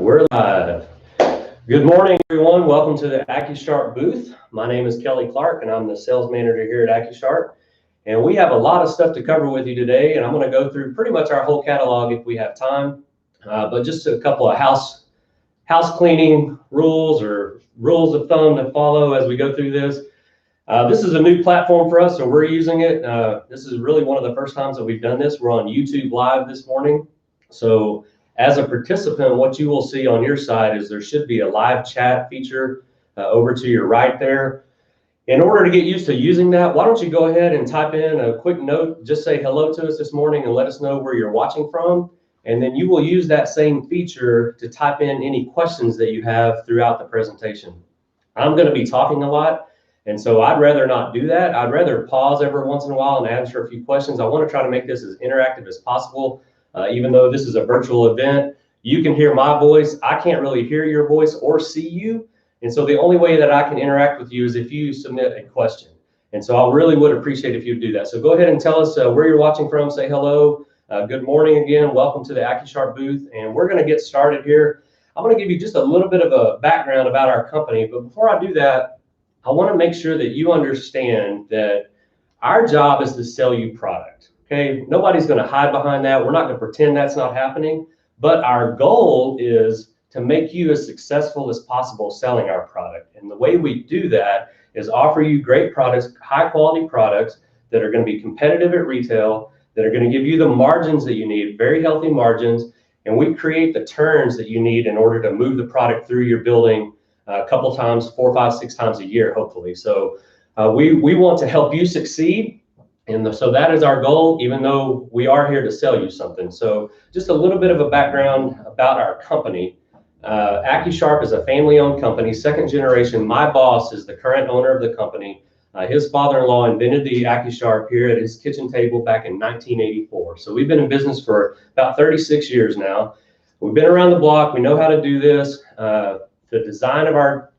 We're live. Good morning, everyone. Welcome to the Accusharp booth. My name is Kelly Clark, and I'm the sales manager here at Accusharp. And we have a lot of stuff to cover with you today, and I'm going to go through pretty much our whole catalog if we have time. But just a couple of house cleaning rules or rules of thumb to follow as we go through this. This is a new platform for us, so we're using it. This is really one of the first times that we've done this. We're on YouTube Live this morning. So as a participant, what you will see on your side is there should be a live chat feature over to your right there. In order to get used to using that, why don't you go ahead and type in a quick note, just say hello to us this morning and let us know where you're watching from. And then you will use that same feature to type in any questions that you have throughout the presentation. I'm going to be talking a lot, and so I'd rather not do that. I'd rather pause every once in a while and answer a few questions. I want to try to make this as interactive as possible. Even though this is a virtual event, you can hear my voice. I can't really hear your voice or see you. And so the only way that I can interact with you is if you submit a question. And so I really would appreciate if you do that. So go ahead and tell us where you're watching from. Say hello. Good morning again. Welcome to the Accusharp booth. And we're going to get started here. I'm going to give you just a little bit of a background about our company. But before I do that, I want to make sure that you understand that our job is to sell you product. Okay, nobody's going to hide behind that. We're not going to pretend that's not happening. But our goal is to make you as successful as possible selling our product. And the way we do that is offer you great products, high quality products that are going to be competitive at retail, that are going to give you the margins that you need, very healthy margins. And we create the turns that you need in order to move the product through your building a couple times, 4, 5, 6 times a year, hopefully. So we want to help you succeed. And so that is our goal, even though we are here to sell you something. So just a little bit of a background about our company. Accusharp is a family-owned company, second generation. My boss is the current owner of the company. His father-in-law invented the Accusharp here at his kitchen table back in 1984. So we've been in business for about 36 years now. We've been around the block. We know how to do this. The design of our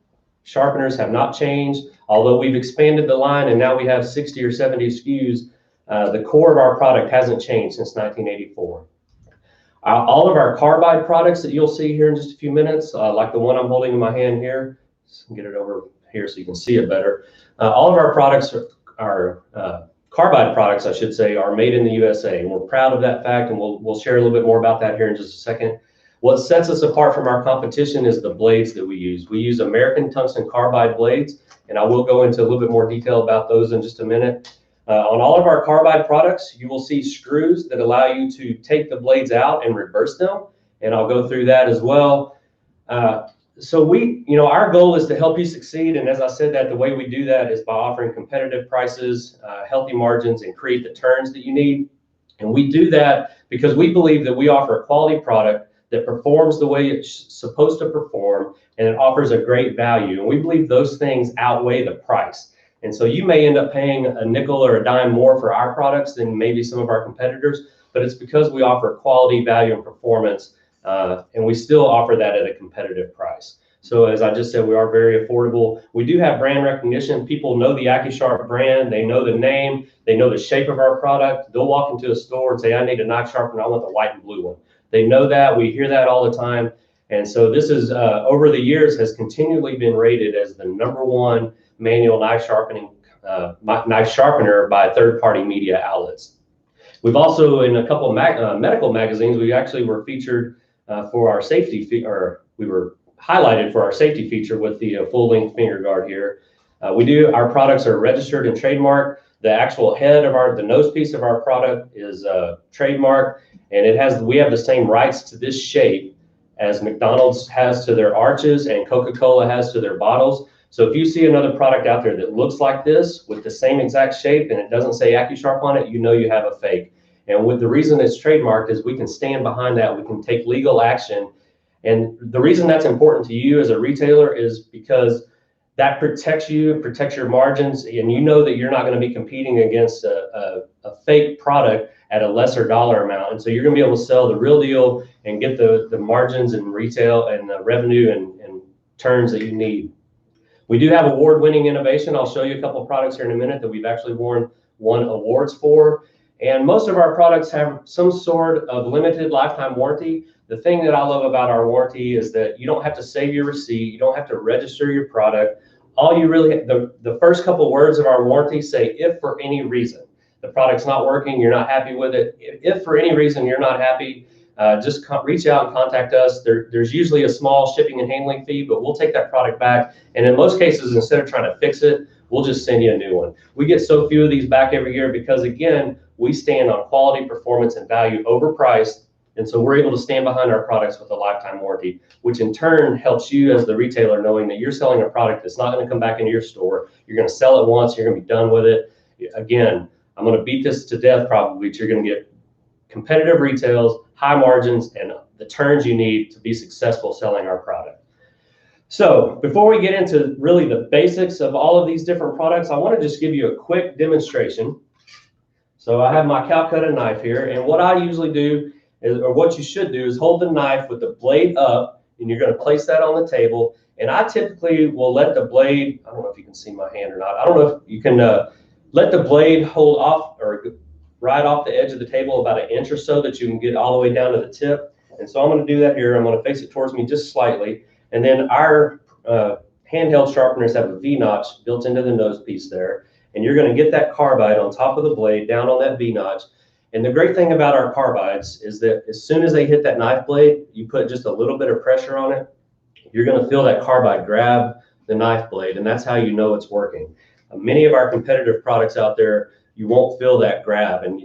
sharpeners have not changed. Although we've expanded the line and now we have 60 or 70 SKUs, the core of our product hasn't changed since 1984. All of our carbide products that you'll see here in just a few minutes, like the one I'm holding in my hand here, let's get it over here so you can see it better. All of our products are carbide products, I should say, are made in the USA. And we're proud of that fact, and we'll share a little bit more about that here in just a second. What sets us apart from our competition is the blades that we use. We use American tungsten carbide blades, and I will go into a little bit more detail about those in just a minute. On all of our carbide products, you will see screws that allow you to take the blades out and reverse them, and I'll go through that as well. So our goal is to help you succeed, and as I said, that the way we do that is by offering competitive prices, healthy margins, and create the turns that you need. And we do that because we believe that we offer a quality product that performs the way it's supposed to perform, and it offers a great value. And we believe those things outweigh the price. And so you may end up paying a nickel or a dime more for our products than maybe some of our competitors, but it's because we offer quality, value, and performance, and we still offer that at a competitive price. So as I just said, we are very affordable. We do have brand recognition. People know the Accusharp brand. They know the name. They know the shape of our product. They'll walk into a store and say, I need a knife sharpener. I want the white and blue one. They know that. We hear that all the time. And so this is, over the years, has continually been rated as the #1 manual knife sharpener by third-party media outlets. We've also, in a couple of medical magazines, we actually were featured for our safety, we were highlighted for our safety feature with the full-length finger guard here. Our products are registered and trademarked. The actual head of the nose piece of our product is trademarked, and we have the same rights to this shape as McDonald's has to their arches and Coca-Cola has to their bottles. So if you see another product out there that looks like this with the same exact shape and it doesn't say Accusharp on it, you know you have a fake. And the reason it's trademarked is we can stand behind that. We can take legal action. And the reason that's important to you as a retailer is because that protects you, protects your margins, and you know that you're not going to be competing against a fake product at a lesser dollar amount. And so you're going to be able to sell the real deal and get the margins and retail and the revenue and turns that you need. We do have award-winning innovation. I'll show you a couple of products here in a minute that we've actually won awards for. And most of our products have some sort of limited lifetime warranty. The thing that I love about our warranty is that you don't have to save your receipt. You don't have to register your product. All you really, the first couple words of our warranty say, if for any reason the product's not working, you're not happy with it. If for any reason you're not happy, just reach out and contact us. There's usually a small shipping and handling fee, but we'll take that product back. And in most cases, instead of trying to fix it, we'll just send you a new one. We get so few of these back every year because, again, we stand on quality, performance, and value over price. And so we're able to stand behind our products with a lifetime warranty, which in turn helps you as the retailer knowing that you're selling a product that's not going to come back into your store. You're going to sell it once, you're going to be done with it. Again, I'm going to beat this to death probably, but you're going to get competitive retails, high margins, and the turns you need to be successful selling our product. So before we get into really the basics of all of these different products, I want to just give you a quick demonstration. So I have my Calcutta knife here, and what I usually do is, or what you should do, is hold the knife with the blade up, and you're going to place that on the table. And I typically will let the blade, I don't know if you can see my hand or not, I don't know if you can let the blade hold off or right off the edge of the table about 1 inch or so that you can get all the way down to the tip. And so I'm going to do that here. I'm going to face it towards me just slightly. And then our handheld sharpeners have a V-notch built into the nose piece there. And you're going to get that carbide on top of the blade down on that V-notch. And the great thing about our carbides is that as soon as they hit that knife blade, you put just a little bit of pressure on it, you're going to feel that carbide grab the knife blade, and that's how you know it's working. Many of our competitive products out there, you won't feel that grab, and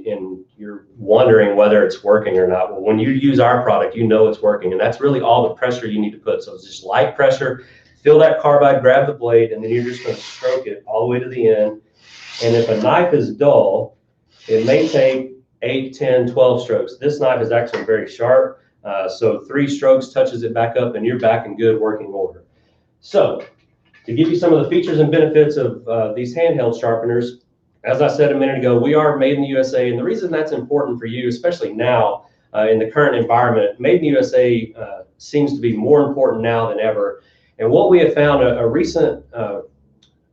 you're wondering whether it's working or not. Well, when you use our product, you know it's working, and that's really all the pressure you need to put. So it's just light pressure, feel that carbide, grab the blade, and then you're just going to stroke it all the way to the end. And if a knife is dull, it may take 8, 10, 12 strokes. This knife is actually very sharp, so 3 strokes touches it back up, and you're back in good working order. So to give you some of the features and benefits of these handheld sharpeners, as I said a minute ago, we are made in the USA, and the reason that's important for you, especially now in the current environment, made in the USA seems to be more important now than ever. And what we have found, a recent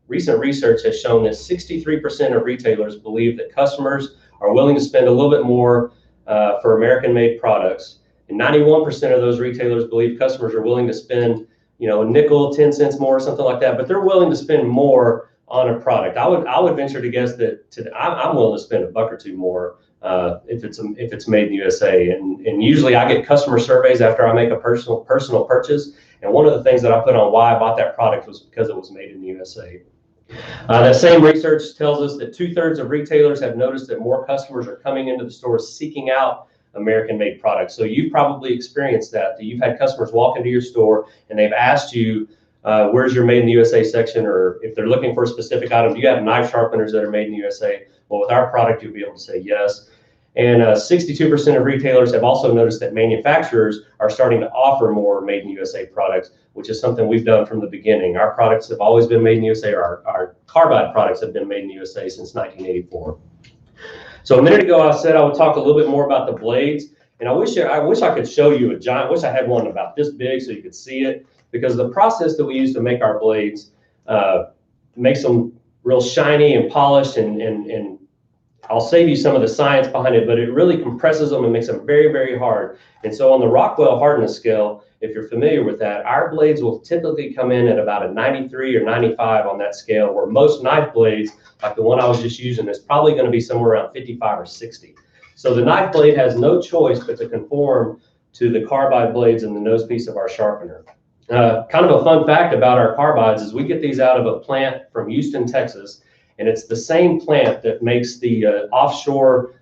research has shown that 63% of retailers believe that customers are willing to spend a little bit more for American-made products, and 91% of those retailers believe customers are willing to spend, you know, a nickel, 10 cents more, something like that, but they're willing to spend more on a product. I would venture to guess that I'm willing to spend $1 or $2 more if it's made in the USA. And usually I get customer surveys after I make a personal purchase, and one of the things that I put on why I bought that product was because it was made in the USA. That same research tells us that 2/3 of retailers have noticed that more customers are coming into the stores seeking out American-made products. So you've probably experienced that you've had customers walk into your store and they've asked you, where's your Made in the USA section, or if they're looking for a specific item, do you have knife sharpeners that are made in the USA? Well, with our product, you'll be able to say yes. And 62% of retailers have also noticed that manufacturers are starting to offer more Made in the USA products, which is something we've done from the beginning. Our products have always been made in the USA, or our carbide products have been made in the USA since 1984. So a minute ago, I said I would talk a little bit more about the blades, and I wish I could show you I wish I had one about this big so you could see it, because the process that we use to make our blades makes them real shiny and polished, and I'll save you some of the science behind it, but it really compresses them and makes them very, very hard. And so on the Rockwell hardness scale, if you're familiar with that, our blades will typically come in at about a 93 or 95 on that scale, where most knife blades, like the one I was just using, is probably going to be somewhere around 55 or 60. So the knife blade has no choice but to conform to the carbide blades in the nose piece of our sharpener. Kind of a fun fact about our carbides is we get these out of a plant from Houston, Texas, and it's the same plant that makes the offshore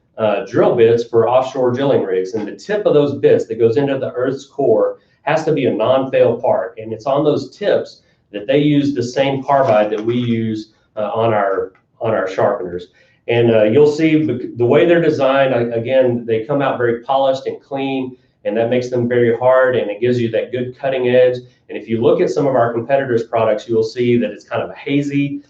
drill bits for offshore drilling rigs. And the tip of those bits that goes into the Earth's core has to be a non-fail part. And it's on those tips that they use the same carbide that we use on our sharpeners. And you'll see the way they're designed, again, they come out very polished and clean, and that makes them very hard, and it gives you that good cutting edge. And if you look at some of our competitors' products, you will see that it's kind of a hazy.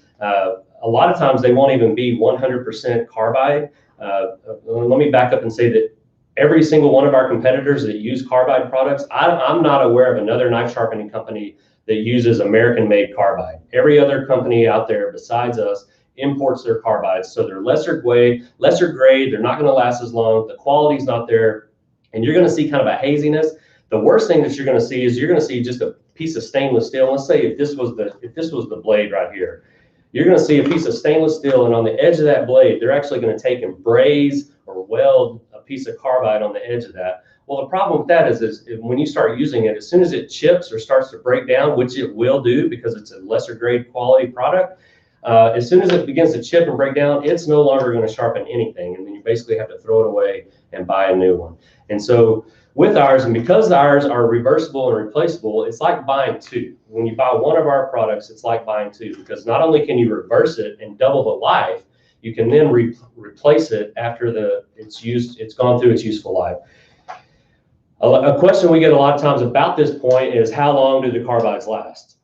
A lot of times they won't even be 100% carbide. Let me back up and say that every single one of our competitors that use carbide products, I'm not aware of another knife sharpening company that uses American-made carbide. Every other company out there besides us imports their carbides. So they're lesser grade, they're not gonna last as long, the quality's not there, and you're gonna see kind of a haziness. The worst thing that you're gonna see is you're gonna see just a piece of stainless steel. Let's say if this was the blade right here, you're gonna see a piece of stainless steel, and on the edge of that blade, they're actually gonna take and braze or weld a piece of carbide on the edge of that. Well, the problem with that is when you start using it, as soon as it chips or starts to break down, which it will do because it's a lesser grade quality product, as soon as it begins to chip and break down, it's no longer going to sharpen anything, and then you basically have to throw it away and buy a new one. And so with ours, and because ours are reversible and replaceable, it's like buying two. When you buy one of our products, it's like buying two, because not only can you reverse it and double the life, you can then replace it after it's gone through its useful life. A question we get a lot of times about this point is, how long do the carbides last?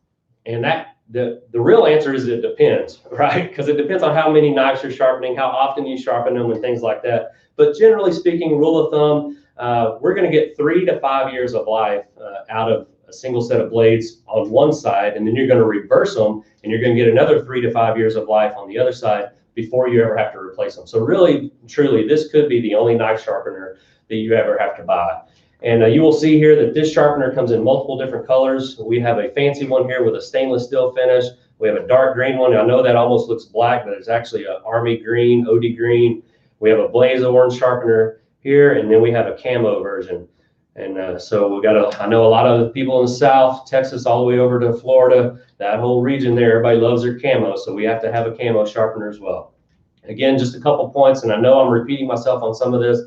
And the real answer is it depends, right? Because it depends on how many knives you're sharpening, how often you sharpen them, and things like that. But generally speaking, rule of thumb, we're going to get 3 to 5 years of life out of a single set of blades on one side, and then you're going to reverse them, and you're going to get another 3 to 5 years of life on the other side before you ever have to replace them. So really, truly, this could be the only knife sharpener that you ever have to buy. And you will see here that this sharpener comes in multiple different colors. We have a fancy one here with a stainless steel finish. We have a dark green one. I know that almost looks black, but it's actually an army green, OD green. We have a blaze orange sharpener here, and then we have a camo version. And so we got I know a lot of people in the South, Texas, all the way over to Florida, that whole region there, everybody loves their camo. So we have to have a camo sharpener as well. Again, just a couple points, and I know I'm repeating myself on some of this.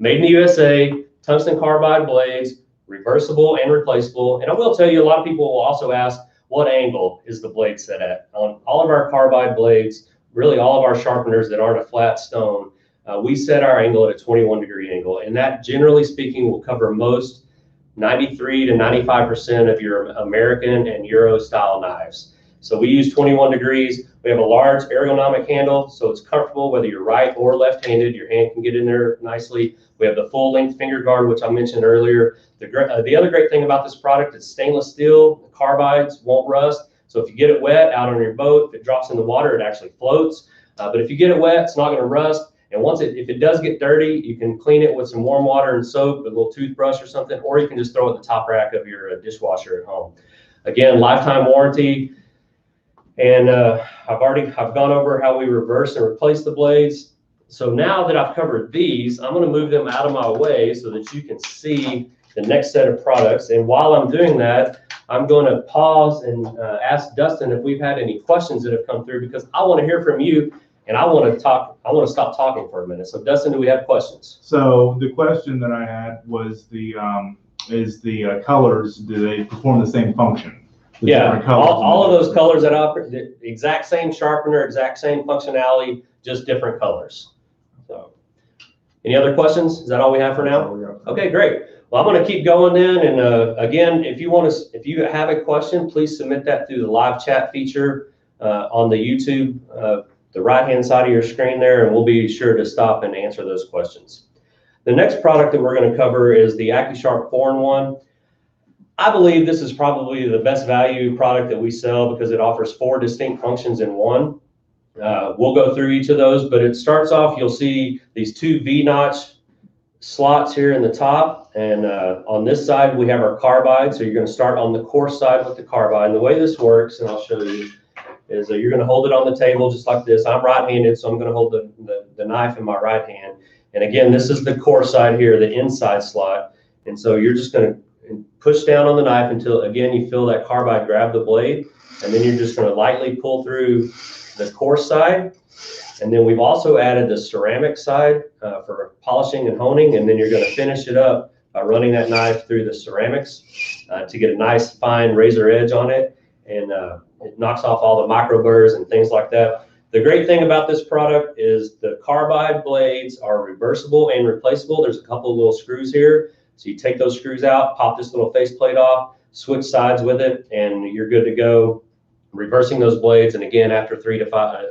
Made in the USA, tungsten carbide blades, reversible and replaceable. And I will tell you, a lot of people will also ask, what angle is the blade set at? On all of our carbide blades, really all of our sharpeners that aren't a flat stone, we set our angle at a 21-degree angle. And that, generally speaking, will cover most 93 to 95% of your American and Euro style knives. So we use 21 degrees. We have a large ergonomic handle, so it's comfortable whether you're right or left-handed. Your hand can get in there nicely. We have the full-length finger guard, which I mentioned earlier. The other great thing about this product is stainless steel. The carbides won't rust. So if you get it wet out on your boat, if it drops in the water, it actually floats. But if you get it wet, it's not going to rust. And if it does get dirty, you can clean it with some warm water and soap, a little toothbrush or something, or you can just throw it in the top rack of your dishwasher at home. Again, lifetime warranty. And I've gone over how we reverse and replace the blades. So now that I've covered these, I'm going to move them out of my way so that you can see the next set of products. And while I'm doing that, I'm going to pause and ask Dustin if we've had any questions that have come through, because I want to hear from you, and I want to stop talking for a minute. So Dustin, do we have questions? So the question that I had was the colors, do they perform the same function? Yeah, all of those colors that operate, the exact same sharpener, exact same functionality, just different colors. So, any other questions? Is that all we have for now? Okay, great. Well, I'm going to keep going then. And again, if you have a question, please submit that through the live chat feature on the YouTube, the right-hand side of your screen there, and we'll be sure to stop and answer those questions. The next product that we're going to cover is the Accusharp 4-in-1. I believe this is probably the best value product that we sell because it offers 4 distinct functions in one. We'll go through each of those, but it starts off, you'll see these 2 V-notch slots here in the top, and on this side we have our carbide. So you're going to start on the coarse side with the carbide. And the way this works, and I'll show you, is you're going to hold it on the table just like this. I'm right-handed, so I'm going to hold the knife in my right hand. And again, this is the coarse side here, the inside slot. And so you're just going to push down on the knife until, again, you feel that carbide grab the blade, and then you're just going to lightly pull through the coarse side. And then we've also added the ceramic side for polishing and honing, and then you're going to finish it up by running that knife through the ceramics to get a nice fine razor edge on it, and it knocks off all the micro burrs and things like that. The great thing about this product is the carbide blades are reversible and replaceable. There's a couple of little screws here. So you take those screws out, pop this little faceplate off, switch sides with it, and you're good to go. Reversing those blades, and again, after 3 to 5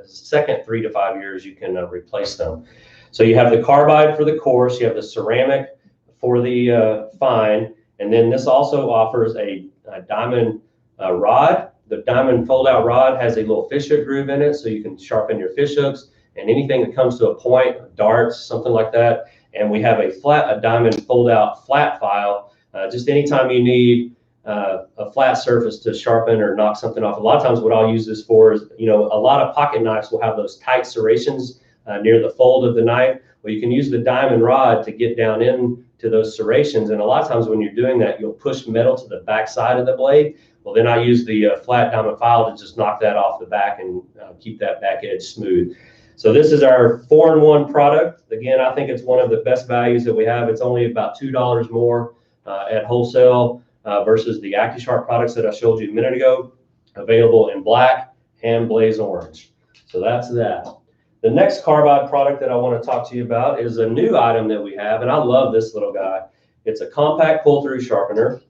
years, you can replace them. So you have the carbide for the coarse, you have the ceramic for the fine, and then this also offers a diamond rod The diamond fold-out rod has a little fish hook groove in it, so you can sharpen your fish hooks and anything that comes to a point, darts, something like that. And we have a diamond fold-out flat file. Just anytime you need a flat surface to sharpen or knock something off. A lot of times what I'll use this for is, a lot of pocket knives will have those tight serrations near the fold of the knife. Well, you can use the diamond rod to get down into those serrations. And a lot of times when you're doing that, you'll push metal to the back side of the blade. Well, then I use the flat diamond file to just knock that off the back and keep that back edge smooth. So this is our 4-in-1 product. Again, I think it's one of the best values that we have. It's only about $2 more at wholesale versus the Accusharp products that I showed you a minute ago, available in black and blaze orange. So that's that. The next carbide product that I want to talk to you about is a new item that we have, and I love this little guy. It's a compact pull-through sharpener,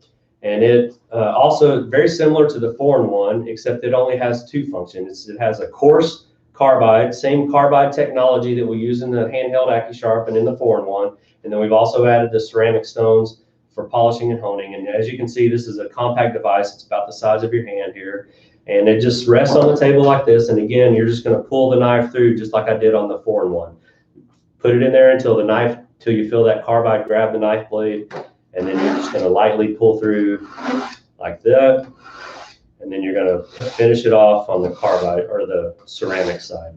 and it also very similar to the 4-in-1, except it only has 2 functions. It has a coarse carbide, same carbide technology that we use in the handheld Accusharp and in the 4-in-1, and then we've also added the ceramic stones for polishing and honing. And as you can see, this is a compact device. It's about the size of your hand here, and it just rests on the table like this. And again, you're just going to pull the knife through just like I did on the 4-in-1. Put it in there until you feel that carbide grab the knife blade, and then you're just going to lightly pull through like that. And then you're going to finish it off on the carbide or the ceramic side.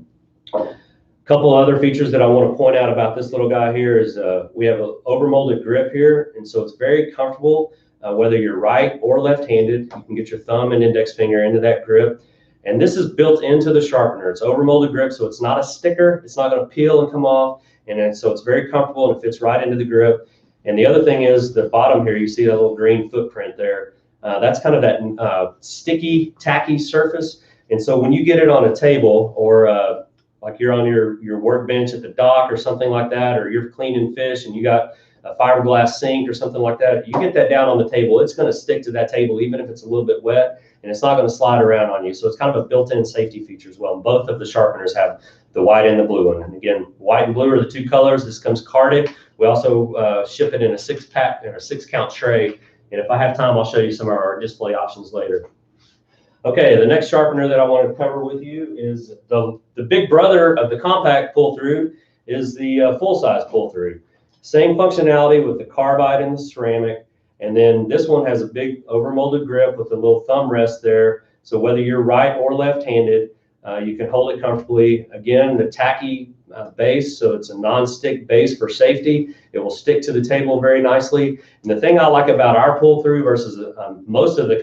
A couple other features that I want to point out about this little guy here is we have an overmolded grip here, and so it's very comfortable whether you're right or left-handed. You can get your thumb and index finger into that grip, and this is built into the sharpener. It's overmolded grip, so it's not a sticker. It's not going to peel and come off, and so it's very comfortable and it fits right into the grip. And the other thing is the bottom here, you see that little green footprint there. That's kind of that sticky, tacky surface. And so when you get it on a table or like you're on your workbench at the dock or something like that, or you're cleaning fish and you got a fiberglass sink or something like that, you get that down on the table, it's going to stick to that table even if it's a little bit wet, and it's not going to slide around on you. So it's kind of a built-in safety feature as well. And both of the sharpeners have the white and the blue one. And again, white and blue are the 2 colors. This comes carded. We also ship it in a 6-pack or a 6-count tray. And if I have time, I'll show you some of our display options later. Okay, the next sharpener that I want to cover with you is the big brother of the compact pull-through is the full-size pull-through. Same functionality with the carbide and the ceramic. And then this one has a big overmolded grip with a little thumb rest there. So whether you're right or left-handed, you can hold it comfortably. Again, the tacky base, so it's a non-stick base for safety. It will stick to the table very nicely. And the thing I like about our pull-through versus most of the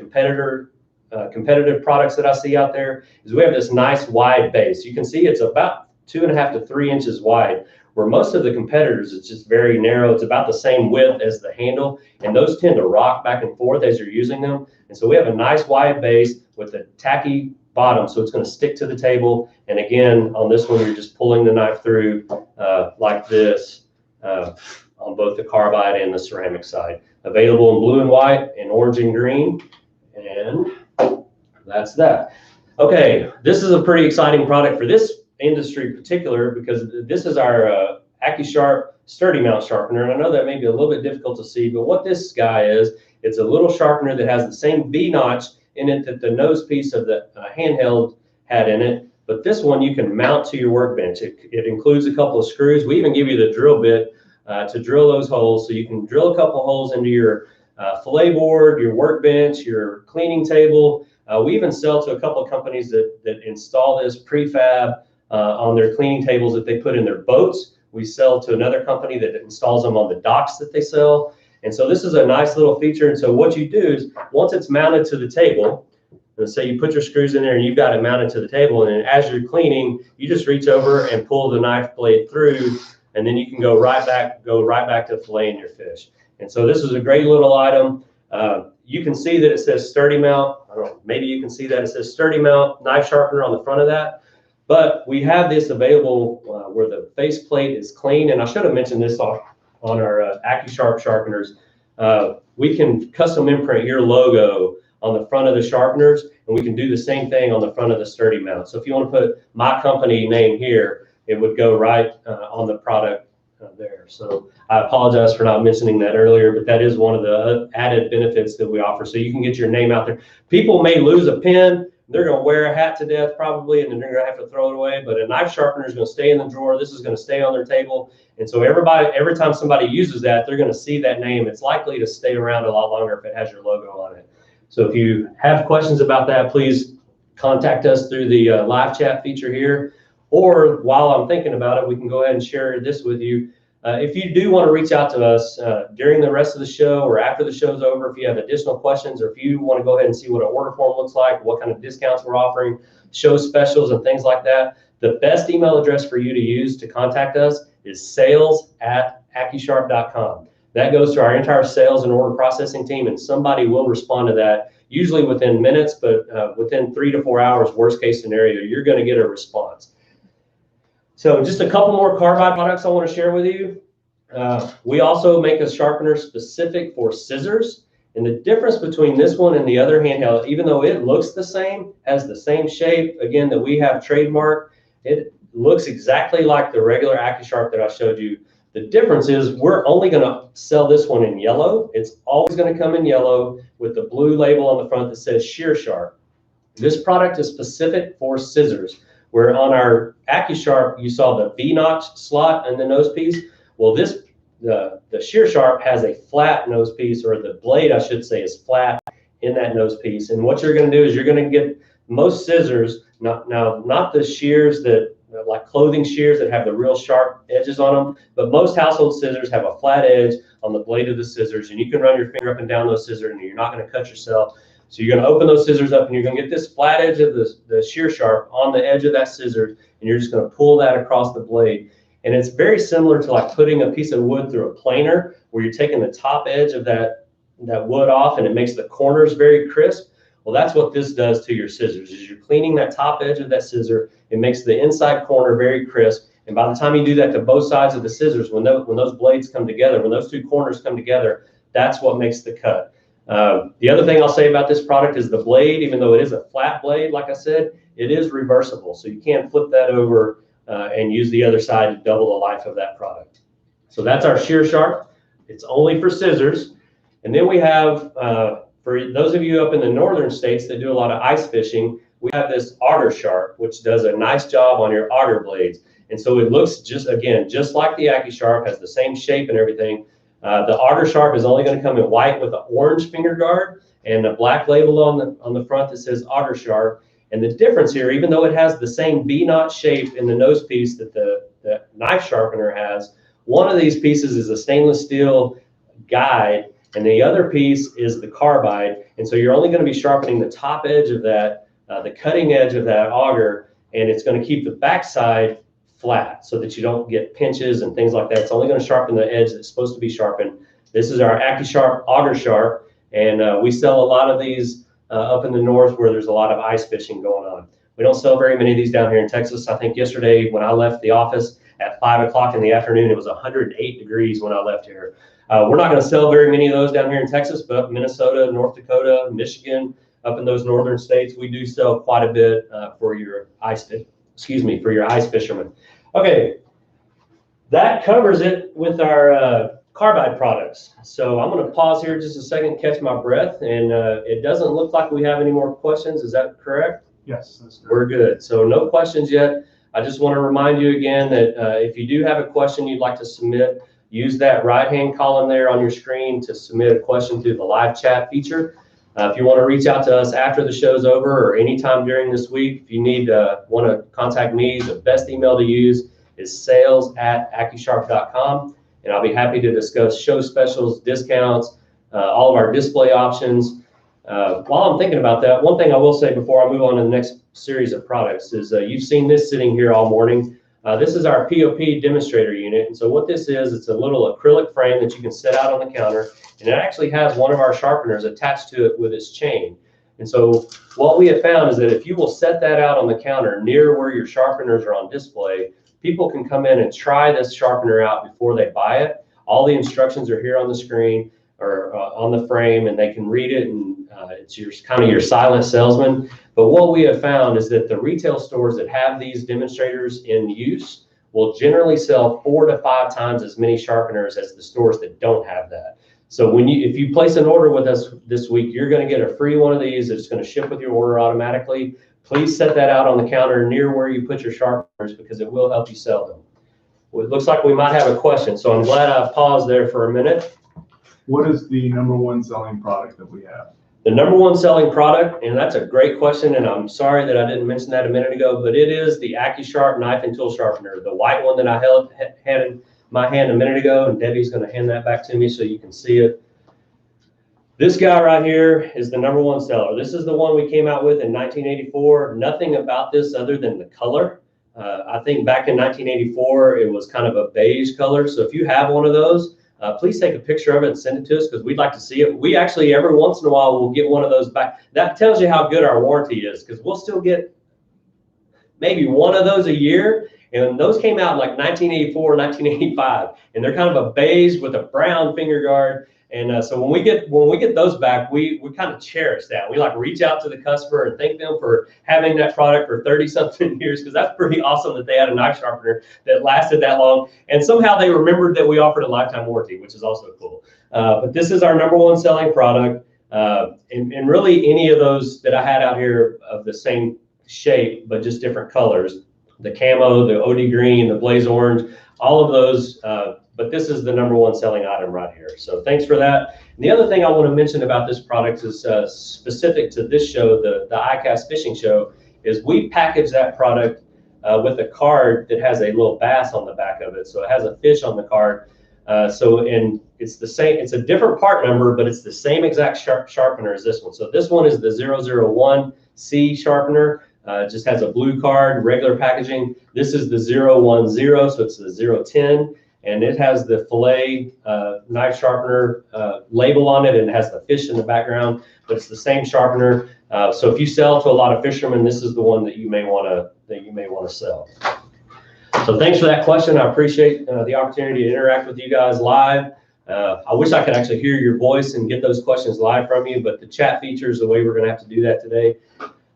competitive products that I see out there is we have this nice wide base. You can see it's about 2.5 to 3 inches wide, where most of the competitors, it's just very narrow. It's about the same width as the handle, and those tend to rock back and forth as you're using them. And so we have a nice wide base with a tacky bottom, so it's going to stick to the table. And again, on this one, you're just pulling the knife through like this on both the carbide and the ceramic side. Available in blue and white and orange and green, and that's that. Okay, this is a pretty exciting product for this industry in particular, because this is our Accusharp sturdy mount sharpener. And I know that may be a little bit difficult to see, but what this guy is, it's a little sharpener that has the same V notch in it that the nose piece of the handheld had in it. But this one you can mount to your workbench. It includes a couple of screws. We even give you the drill bit to drill those holes, so you can drill a couple holes into your fillet board, your workbench, your cleaning table. We even sell to a couple of companies that install this prefab on their cleaning tables that they put in their boats. We sell to another company that installs them on the docks that they sell. And so this is a nice little feature. And so what you do is, once it's mounted to the table, let's say you put your screws in there and you've got it mounted to the table, and then as you're cleaning, you just reach over and pull the knife blade through, and then you can go right back to filleting your fish. And so this is a great little item. You can see that it says sturdy mount. I don't know, maybe you can see that it says sturdy mount knife sharpener on the front of that. But we have this available where the face plate is clean. And I should have mentioned this on our Accusharp sharpeners. We can custom imprint your logo on the front of the sharpeners, and we can do the same thing on the front of the sturdy mount. So if you want to put my company name here, it would go right on the product there. So I apologize for not mentioning that earlier, but that is one of the added benefits that we offer. So you can get your name out there. People may lose a pen they're going to wear a hat to death probably, and then they're going to have to throw it away. But a knife sharpener is going to stay in the drawer. This is going to stay on their table. And so every time somebody uses that, they're going to see that name. It's likely to stay around a lot longer if it has your logo on it. So if you have questions about that, please contact us through the live chat feature here. Or while I'm thinking about it, we can go ahead and share this with you. If you do want to reach out to us during the rest of the show or after the show's over, if you have additional questions, or if you want to go ahead and see what an order form looks like, what kind of discounts we're offering, show specials and things like that, the best email address for you to use to contact us is sales@accusharp.com. That goes to our entire sales and order processing team, and somebody will respond to that, usually within minutes, but within 3 to 4 hours, worst case scenario, you're going to get a response. So just a couple more carbide products I want to share with you. We also make a sharpener specific for scissors. And the difference between this one and the other handheld, even though it looks the same, has the same shape, again, that we have trademarked, it looks exactly like the regular Accusharp that I showed you. The difference is we're only going to sell this one in yellow. It's always going to come in yellow with the blue label on the front that says Shear Sharp. This product is specific for scissors, where on our Accusharp, you saw the V-notch slot in the nose piece. Well, the Shear Sharp has a flat nose piece, or the blade, I should say, is flat in that nose piece. And what you're going to do is you're going to get most scissors, not the shears that, like clothing shears that have the real sharp edges on them, but most household scissors have a flat edge on the blade of the scissors, and you can run your finger up and down those scissors and you're not going to cut yourself. So you're going to open those scissors up and you're going to get this flat edge of the Shear Sharp on the edge of that scissor, and you're just going to pull that across the blade. And it's very similar to like putting a piece of wood through a planer, where you're taking the top edge of that wood off and it makes the corners very crisp. Well, that's what this does to your scissors, is you're cleaning that top edge of that scissor. It makes the inside corner very crisp. And by the time you do that to both sides of the scissors, when those blades come together, when those two corners come together, that's what makes the cut. The other thing I'll say about this product is the blade, even though it is a flat blade, like I said, it is reversible. So you can flip that over and use the other side to double the life of that product. So that's our Shear Sharp. It's only for scissors. And then we have, for those of you up in the northern states that do a lot of ice fishing, we have this Auger Sharp, which does a nice job on your auger blades. And so it looks just like the Accusharp, has the same shape and everything. The Auger Sharp is only going to come in white with an orange finger guard and a black label on the front that says Auger Sharp. And the difference here, even though it has the same V-notch shape in the nose piece that the knife sharpener has, one of these pieces is a stainless steel guide, and the other piece is the carbide. And so you're only going to be sharpening the top edge of that, the cutting edge of that auger, and it's going to keep the backside flat so that you don't get pinches and things like that. It's only going to sharpen the edge that's supposed to be sharpened. This is our Accusharp Auger Sharp, and we sell a lot of these up in the north where there's a lot of ice fishing going on. We don't sell very many of these down here in Texas. I think yesterday when I left the office at 5 o'clock in the afternoon, it was 108 degrees when I left here. We're not going to sell very many of those down here in Texas, but Minnesota, North Dakota, Michigan, up in those northern states, we do sell quite a bit for your ice fishermen. Okay, that covers it with our carbide products. So I'm going to pause here just a second, catch my breath, and it doesn't look like we have any more questions. Is that correct? Yes, that's correct. We're good. So no questions yet. I just want to remind you again that if you do have a question you'd like to submit, use that right-hand column there on your screen to submit a question through the live chat feature. If you want to reach out to us after the show's over or anytime during this week, if you want to contact me, the best email to use is sales@accusharp.com, and I'll be happy to discuss show specials, discounts, all of our display options. While I'm thinking about that, one thing I will say before I move on to the next series of products is you've seen this sitting here all morning. This is our POP demonstrator unit, and so what this is, it's a little acrylic frame that you can set out on the counter, and it actually has one of our sharpeners attached to it with its chain. And so what we have found is that if you will set that out on the counter near where your sharpeners are on display, people can come in and try this sharpener out before they buy it. All the instructions are here on the screen or on the frame, and they can read it, and it's kind of your silent salesman. But what we have found is that the retail stores that have these demonstrators in use will generally sell 4 to 5 times as many sharpeners as the stores that don't have that. So if you place an order with us this week, you're going to get a free one of these. It's going to ship with your order automatically. Please set that out on the counter near where you put your sharpeners because it will help you sell them. Well, it looks like we might have a question, so I'm glad I paused there for a minute. What is the #1 selling product that we have? The #1 selling product, and that's a great question, and I'm sorry that I didn't mention that a minute ago, but it is the Accusharp knife and tool sharpener, the white one that I had in my hand a minute ago, and Debbie's going to hand that back to me so you can see it. This guy right here is the #1 seller. This is the one we came out with in 1984. Nothing about this other than the color. I think back in 1984, it was kind of a beige color. So if you have one of those, please take a picture of it and send it to us because we'd like to see it. We actually, every once in a while, will get one of those back. That tells you how good our warranty is because we'll still get maybe one of those a year. And those came out in like 1984, 1985. And they're kind of a beige with a brown finger guard. And so when we get those back, we kind of cherish that. We like reach out to the customer and thank them for having that product for 30-something years because that's pretty awesome that they had a knife sharpener that lasted that long. And somehow they remembered that we offered a lifetime warranty, which is also cool. But this is our #1 selling product. And really any of those that I had out here of the same shape, but just different colors. The camo, the OD green, the blaze orange, all of those. But this is the #1 selling item right here. So thanks for that. And the other thing I want to mention about this product is specific to this show, the Icast fishing show, is we package that product with a card that has a little bass on the back of it. So it has a fish on the card. And it's the same, it's a different part number, but it's the same exact sharpener as this one. So this one is the 001C sharpener. Just has a blue card, regular packaging. This is the 010, so it's the 010. And it has the fillet knife sharpener label on it, and it has the fish in the background, but it's the same sharpener. So if you sell to a lot of fishermen, this is the one that you may want to sell. So thanks for that question. I appreciate the opportunity to interact with you guys live. I wish I could actually hear your voice and get those questions live from you, but the chat feature is the way we're going to have to do that today.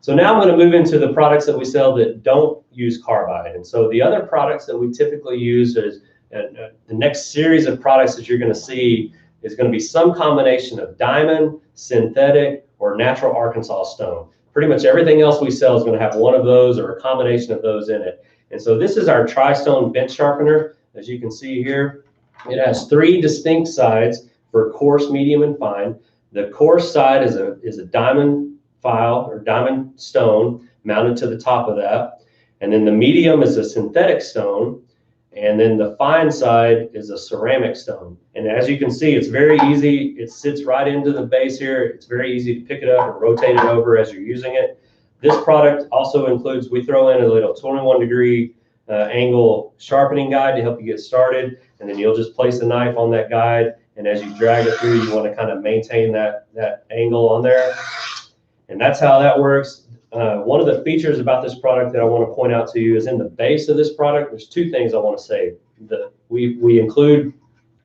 So now I'm going to move into the products that we sell that don't use carbide. And so the other products that we typically use is the next series of products that you're going to see is going to be some combination of diamond, synthetic, or natural Arkansas stone. Pretty much everything else we sell is going to have one of those or a combination of those in it. And so this is our tri-stone bench sharpener. As you can see here, it has 3 distinct sides for coarse, medium, and fine. The coarse side is a diamond file or diamond stone mounted to the top of that. And then the medium is a synthetic stone. And then the fine side is a ceramic stone. And as you can see, it's very easy. It sits right into the base here. It's very easy to pick it up and rotate it over as you're using it. This product also includes, we throw in a little 21-degree angle sharpening guide to help you get started. And then you'll just place the knife on that guide. And as you drag it through, you want to kind of maintain that angle on there. And that's how that works. One of the features about this product that I want to point out to you is in the base of this product, there's 2 things I want to say. We include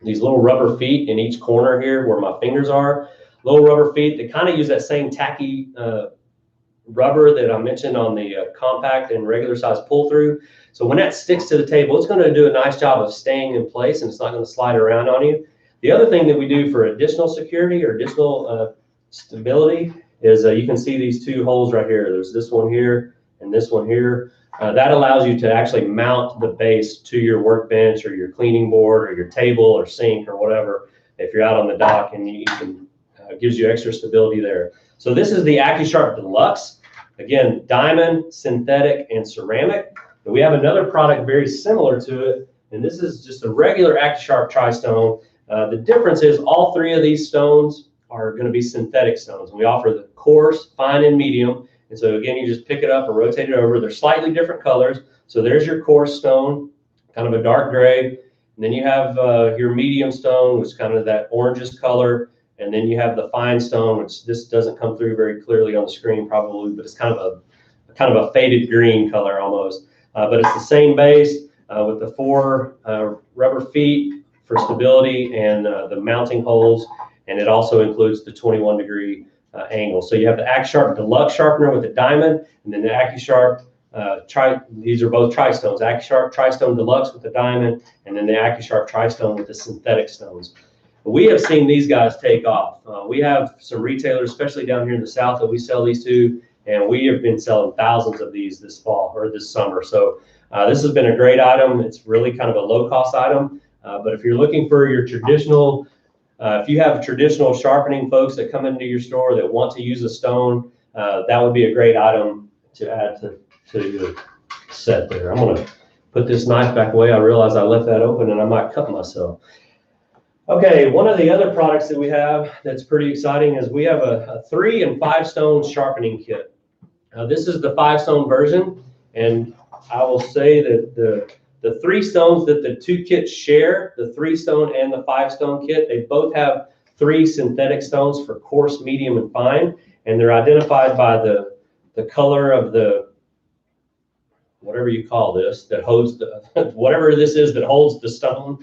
these little rubber feet in each corner here where my fingers are. Little rubber feet that kind of use that same tacky rubber that I mentioned on the compact and regular size pull through. So when that sticks to the table, it's going to do a nice job of staying in place and it's not going to slide around on you. The other thing that we do for additional security or additional stability is you can see these 2 holes right here. There's this one here and this one here. That allows you to actually mount the base to your workbench or your cleaning board or your table or sink or whatever if you're out on the dock, and you can gives you extra stability there. So this is the Accusharp Deluxe. Again, diamond, synthetic, and ceramic. And we have another product very similar to it, and this is just a regular Accusharp Tri-Stone. The difference is all 3 of these stones are going to be synthetic stones. And we offer the coarse, fine, and medium. And so again, you just pick it up and rotate it over. They're slightly different colors. So there's your coarse stone, kind of a dark gray. And then you have your medium stone, which is kind of that orangish color. And then you have the fine stone, which this doesn't come through very clearly on the screen probably, but it's kind of a faded green color almost. But it's the same base with the 4 rubber feet for stability and the mounting holes. And it also includes the 21-degree angle. So you have the Accusharp Deluxe sharpener with the diamond, and then the Accusharp these are both tri-stones. Accusharp Tri-Stone Deluxe with the diamond, and then the Accusharp Tri-Stone with the synthetic stones. We have seen these guys take off. We have some retailers, especially down here in the South, that we sell these to, and we have been selling thousands of these this fall or this summer. So this has been a great item. It's really kind of a low-cost item, but if you're looking for your traditional, if you have traditional sharpening folks that come into your store that want to use a stone, that would be a great item to add to your set there. I'm going to put this knife back away. I realize I left that open and I might cut myself. Okay, one of the other products that we have that's pretty exciting is we have a 3 and 5 stone sharpening kit. This is the 5 stone version, and I will say that the 3 stones that the 2 kits share, the 3 stone and the 5 stone kit, they both have 3 synthetic stones for coarse, medium, and fine, and they're identified by the color of the, whatever you call this, that holds the, whatever this is that holds the stone.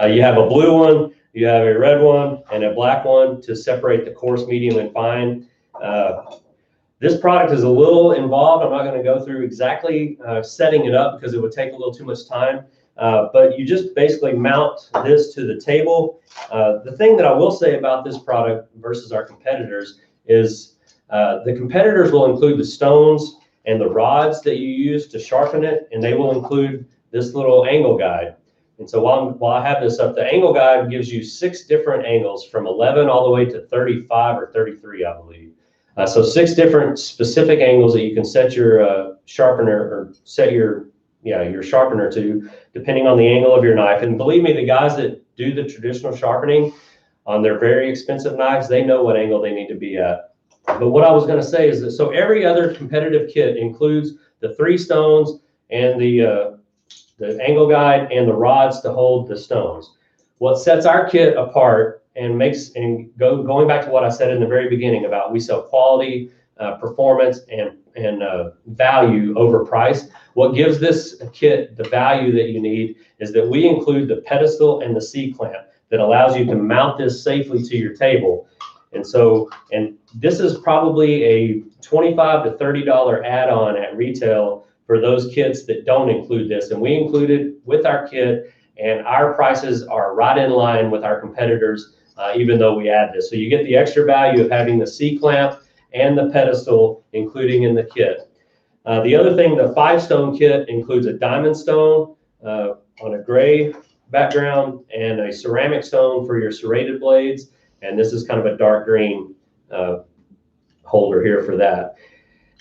You have a blue one, you have a red one, and a black one to separate the coarse, medium, and fine. This product is a little involved. I'm not going to go through exactly setting it up because it would take a little too much time. But you just basically mount this to the table. The thing that I will say about this product versus our competitors is the competitors will include the stones and the rods that you use to sharpen it, and they will include this little angle guide. And so while I have this up, the angle guide gives you 6 different angles from 11 all the way to 35 or 33, I believe. So 6 different specific angles that you can set your sharpener or set your sharpener to, depending on the angle of your knife. And believe me, the guys that do the traditional sharpening on their very expensive knives, they know what angle they need to be at. But what I was going to say is that so every other competitive kit includes the 3 stones and the angle guide and the rods to hold the stones. What sets our kit apart and going back to what I said in the very beginning about we sell quality, performance, and value over price. What gives this kit the value that you need is that we include the pedestal and the C-clamp that allows you to mount this safely to your table. And this is probably a $25 to $30 add-on at retail for those kits that don't include this. And we include it with our kit, and our prices are right in line with our competitors, even though we add this. So you get the extra value of having the C-clamp and the pedestal including in the kit. The other thing, the 5 stone kit includes a diamond stone on a gray background and a ceramic stone for your serrated blades. And this is kind of a dark green holder here for that.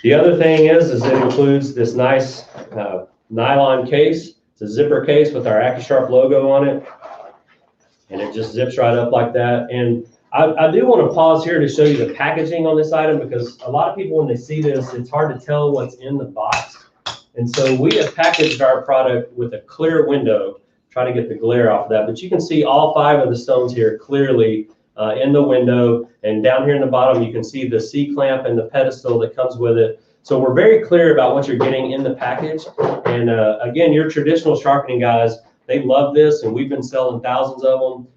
The other thing is it includes this nice nylon case. It's a zipper case with our Accusharp logo on it. And it just zips right up like that. And I do want to pause here to show you the packaging on this item, because a lot of people, when they see this, it's hard to tell what's in the box. And so we have packaged our product with a clear window, try to get the glare off of that. But you can see all 5 of the stones here clearly in the window. And down here in the bottom, you can see the C-clamp and the pedestal that comes with it. So we're very clear about what you're getting in the package. And again, your traditional sharpening guys, they love this, and we've been selling thousands of them.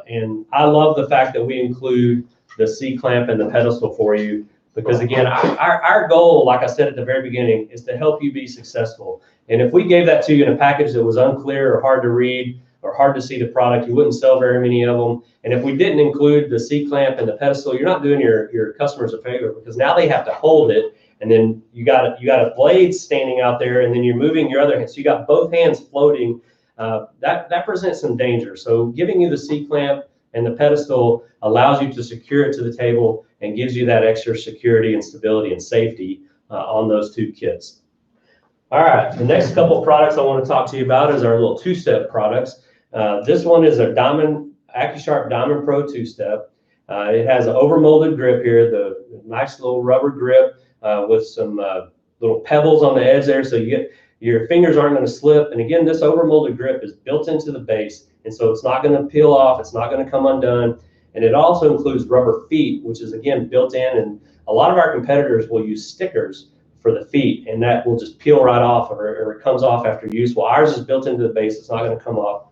And I love the fact that we include the C-clamp and the pedestal for you, because again, our goal, like I said at the very beginning, is to help you be successful. And if we gave that to you in a package that was unclear or hard to read or hard to see the product, you wouldn't sell very many of them. And if we didn't include the C-clamp and the pedestal, you're not doing your customers a favor, because now they have to hold it, and then you got a blade standing out there, and then you're moving your other hand, so you got both hands floating. That presents some danger. So giving you the C-clamp and the pedestal allows you to secure it to the table and gives you that extra security and stability and safety on those 2 kits. All right, the next couple products I want to talk to you about is our little 2-step products. This one is a Accusharp Diamond Pro 2-step. It has an overmolded grip here, the nice little rubber grip with some little pebbles on the edge there, so your fingers aren't going to slip. And again, this overmolded grip is built into the base, and so it's not going to peel off, it's not going to come undone. And it also includes rubber feet, which is again built in, and a lot of our competitors will use stickers for the feet, and that will just peel right off, or it comes off after use. Well, ours is built into the base, it's not going to come off.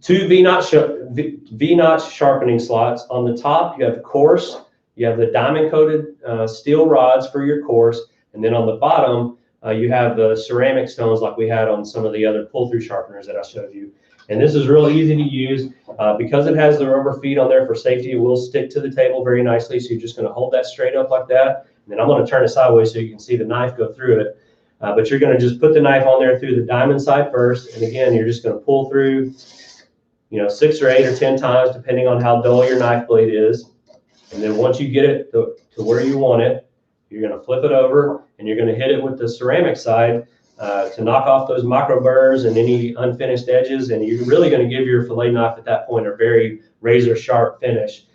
2 V-notch sharpening slots. On the top, you have coarse, you have the diamond-coated steel rods for your coarse, and then on the bottom, you have the ceramic stones like we had on some of the other pull-through sharpeners that I showed you. And this is real easy to use. Because it has the rubber feet on there for safety, it will stick to the table very nicely. So you're just going to hold that straight up like that. And then I'm going to turn it sideways so you can see the knife go through it. But you're going to just put the knife on there through the diamond side first. And again, you're just going to pull through, 6 or 8 or 10 times, depending on how dull your knife blade is. And then once you get it to where you want it, you're going to flip it over and you're going to hit it with the ceramic side to knock off those micro burrs and any unfinished edges. And you're really going to give your fillet knife at that point a very razor sharp finish.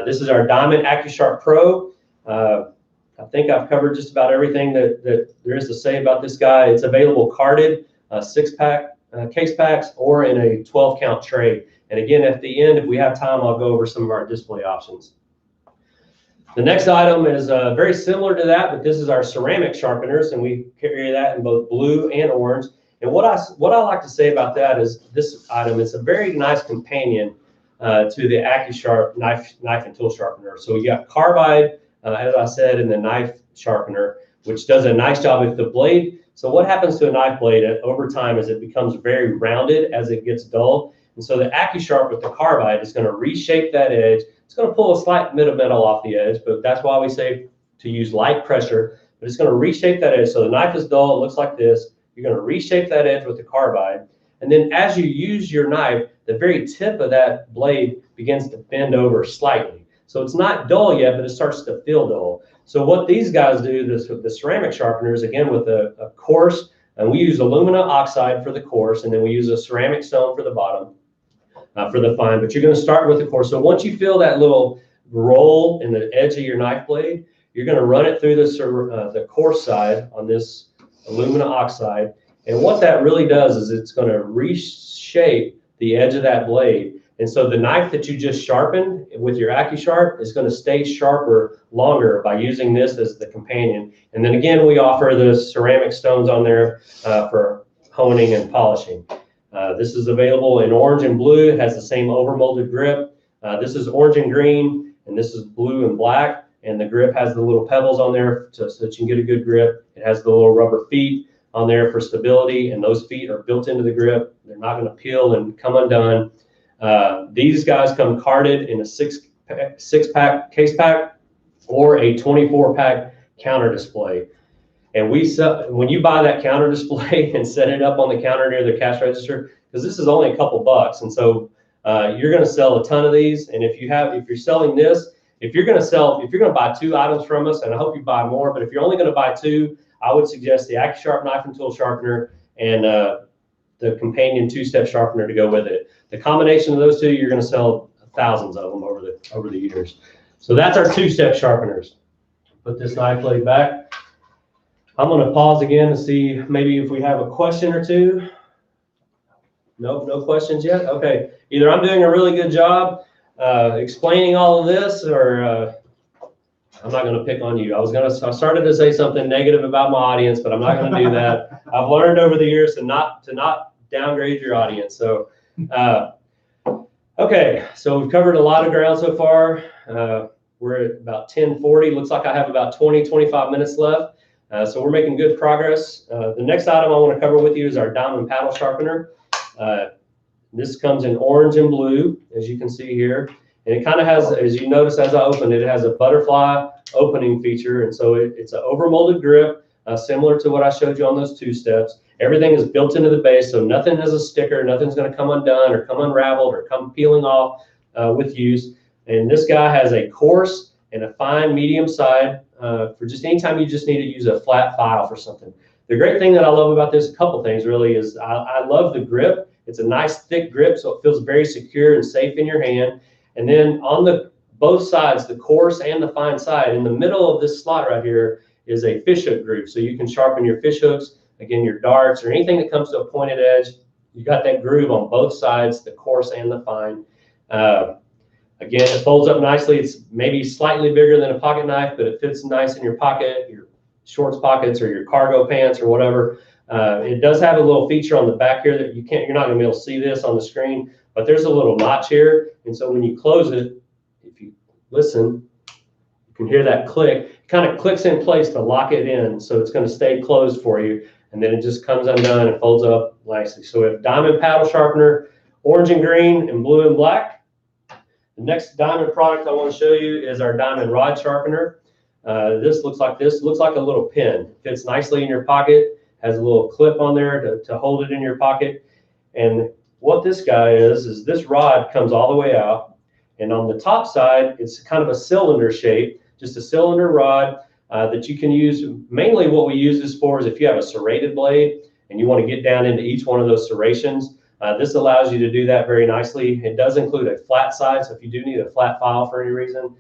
This is our Diamond Accusharp Pro. I think I've covered just about everything that there is to say about this guy. It's available carded, 6-pack case packs, or in a 12-count tray. And again, at the end, if we have time, I'll go over some of our display options. The next item is very similar to that, but this is our ceramic sharpeners, and we carry that in both blue and orange. And what I like to say about that is this item is a very nice companion to the Accusharp knife and tool sharpener. So you got carbide, as I said, in the knife sharpener, which does a nice job with the blade. So what happens to a knife blade over time is it becomes very rounded as it gets dull. And so the Accusharp with the carbide is going to reshape that edge. It's going to pull a slight bit of metal off the edge, but that's why we say to use light pressure. But it's going to reshape that edge. So the knife is dull, it looks like this. You're going to reshape that edge with the carbide. And then as you use your knife, the very tip of that blade begins to bend over slightly. So it's not dull yet, but it starts to feel dull. So what these guys do, the ceramic sharpeners, again with a coarse, and we use alumina oxide for the coarse, and then we use a ceramic stone for the bottom. For the fine, but you're going to start with the coarse. So once you feel that little roll in the edge of your knife blade, you're going to run it through the coarse side on this alumina oxide. And what that really does is it's going to reshape the edge of that blade. And so the knife that you just sharpened with your Accusharp is going to stay sharper longer by using this as the companion. And then again, we offer the ceramic stones on there for honing and polishing. This is available in orange and blue. It has the same overmolded grip. This is orange and green, and this is blue and black. And the grip has the little pebbles on there so that you can get a good grip. It has the little rubber feet on there for stability, and those feet are built into the grip. They're not going to peel and come undone. These guys come carded in a 6-pack case pack or a 24-pack counter display. And we sell, when you buy that counter display and set it up on the counter near the cash register, because this is only a couple bucks, and so you're going to sell a ton of these. And if you're selling this, if you're going to buy 2 items from us, and I hope you buy more, but if you're only going to buy 2, I would suggest the Accusharp knife and tool sharpener and the companion 2-step sharpener to go with it. The combination of those 2, you're going to sell thousands of them over the years. So that's our 2-step sharpeners. Put this knife blade back. I'm going to pause again to see maybe if we have a question or two. Nope, no questions yet. Okay, either I'm doing a really good job explaining all of this, or I'm not going to pick on you. I started to say something negative about my audience, but I'm not going to do that. I've learned over the years to not downgrade your audience. So, okay, so we've covered a lot of ground so far. We're at about 10:40. Looks like I have about 25 minutes left. So we're making good progress. The next item I want to cover with you is our diamond paddle sharpener. This comes in orange and blue, as you can see here. And it kind of has, as you notice as I open it, it has a butterfly opening feature. And so it's an overmolded grip, similar to what I showed you on those 2 steps. Everything is built into the base, so nothing has a sticker, nothing's going to come undone or come unraveled or come peeling off with use. And this guy has a coarse and a fine medium side for just anytime you just need to use a flat file for something. The great thing that I love about this, a couple things really, is I love the grip. It's a nice thick grip, so it feels very secure and safe in your hand. And then on both sides, the coarse and the fine side, in the middle of this slot right here is a fish hook groove. So you can sharpen your fish hooks, again, your darts, or anything that comes to a pointed edge. You got that groove on both sides, the coarse and the fine. Again, it folds up nicely. It's maybe slightly bigger than a pocket knife, but it fits nice in your pocket, your shorts pockets, or your cargo pants, or whatever. It does have a little feature on the back here that you're not going to be able to see this on the screen, but there's a little notch here. And so when you close it, if you listen, you can hear that click. It kind of clicks in place to lock it in. So it's going to stay closed for you. And then it just comes undone and folds up nicely. So we have diamond paddle sharpener orange and green and blue and black. The next diamond product I want to show you is our diamond rod sharpener. This looks like a little pin. Fits nicely in your pocket, has a little clip on there to hold it in your pocket. And what this guy is this rod comes all the way out, and on the top side, it's kind of a cylinder shape, just a cylinder rod that you can use. Mainly what we use this for is if you have a serrated blade and you want to get down into each one of those serrations. This allows you to do that very nicely. It does include a flat side, so if you do need a flat file for any reason,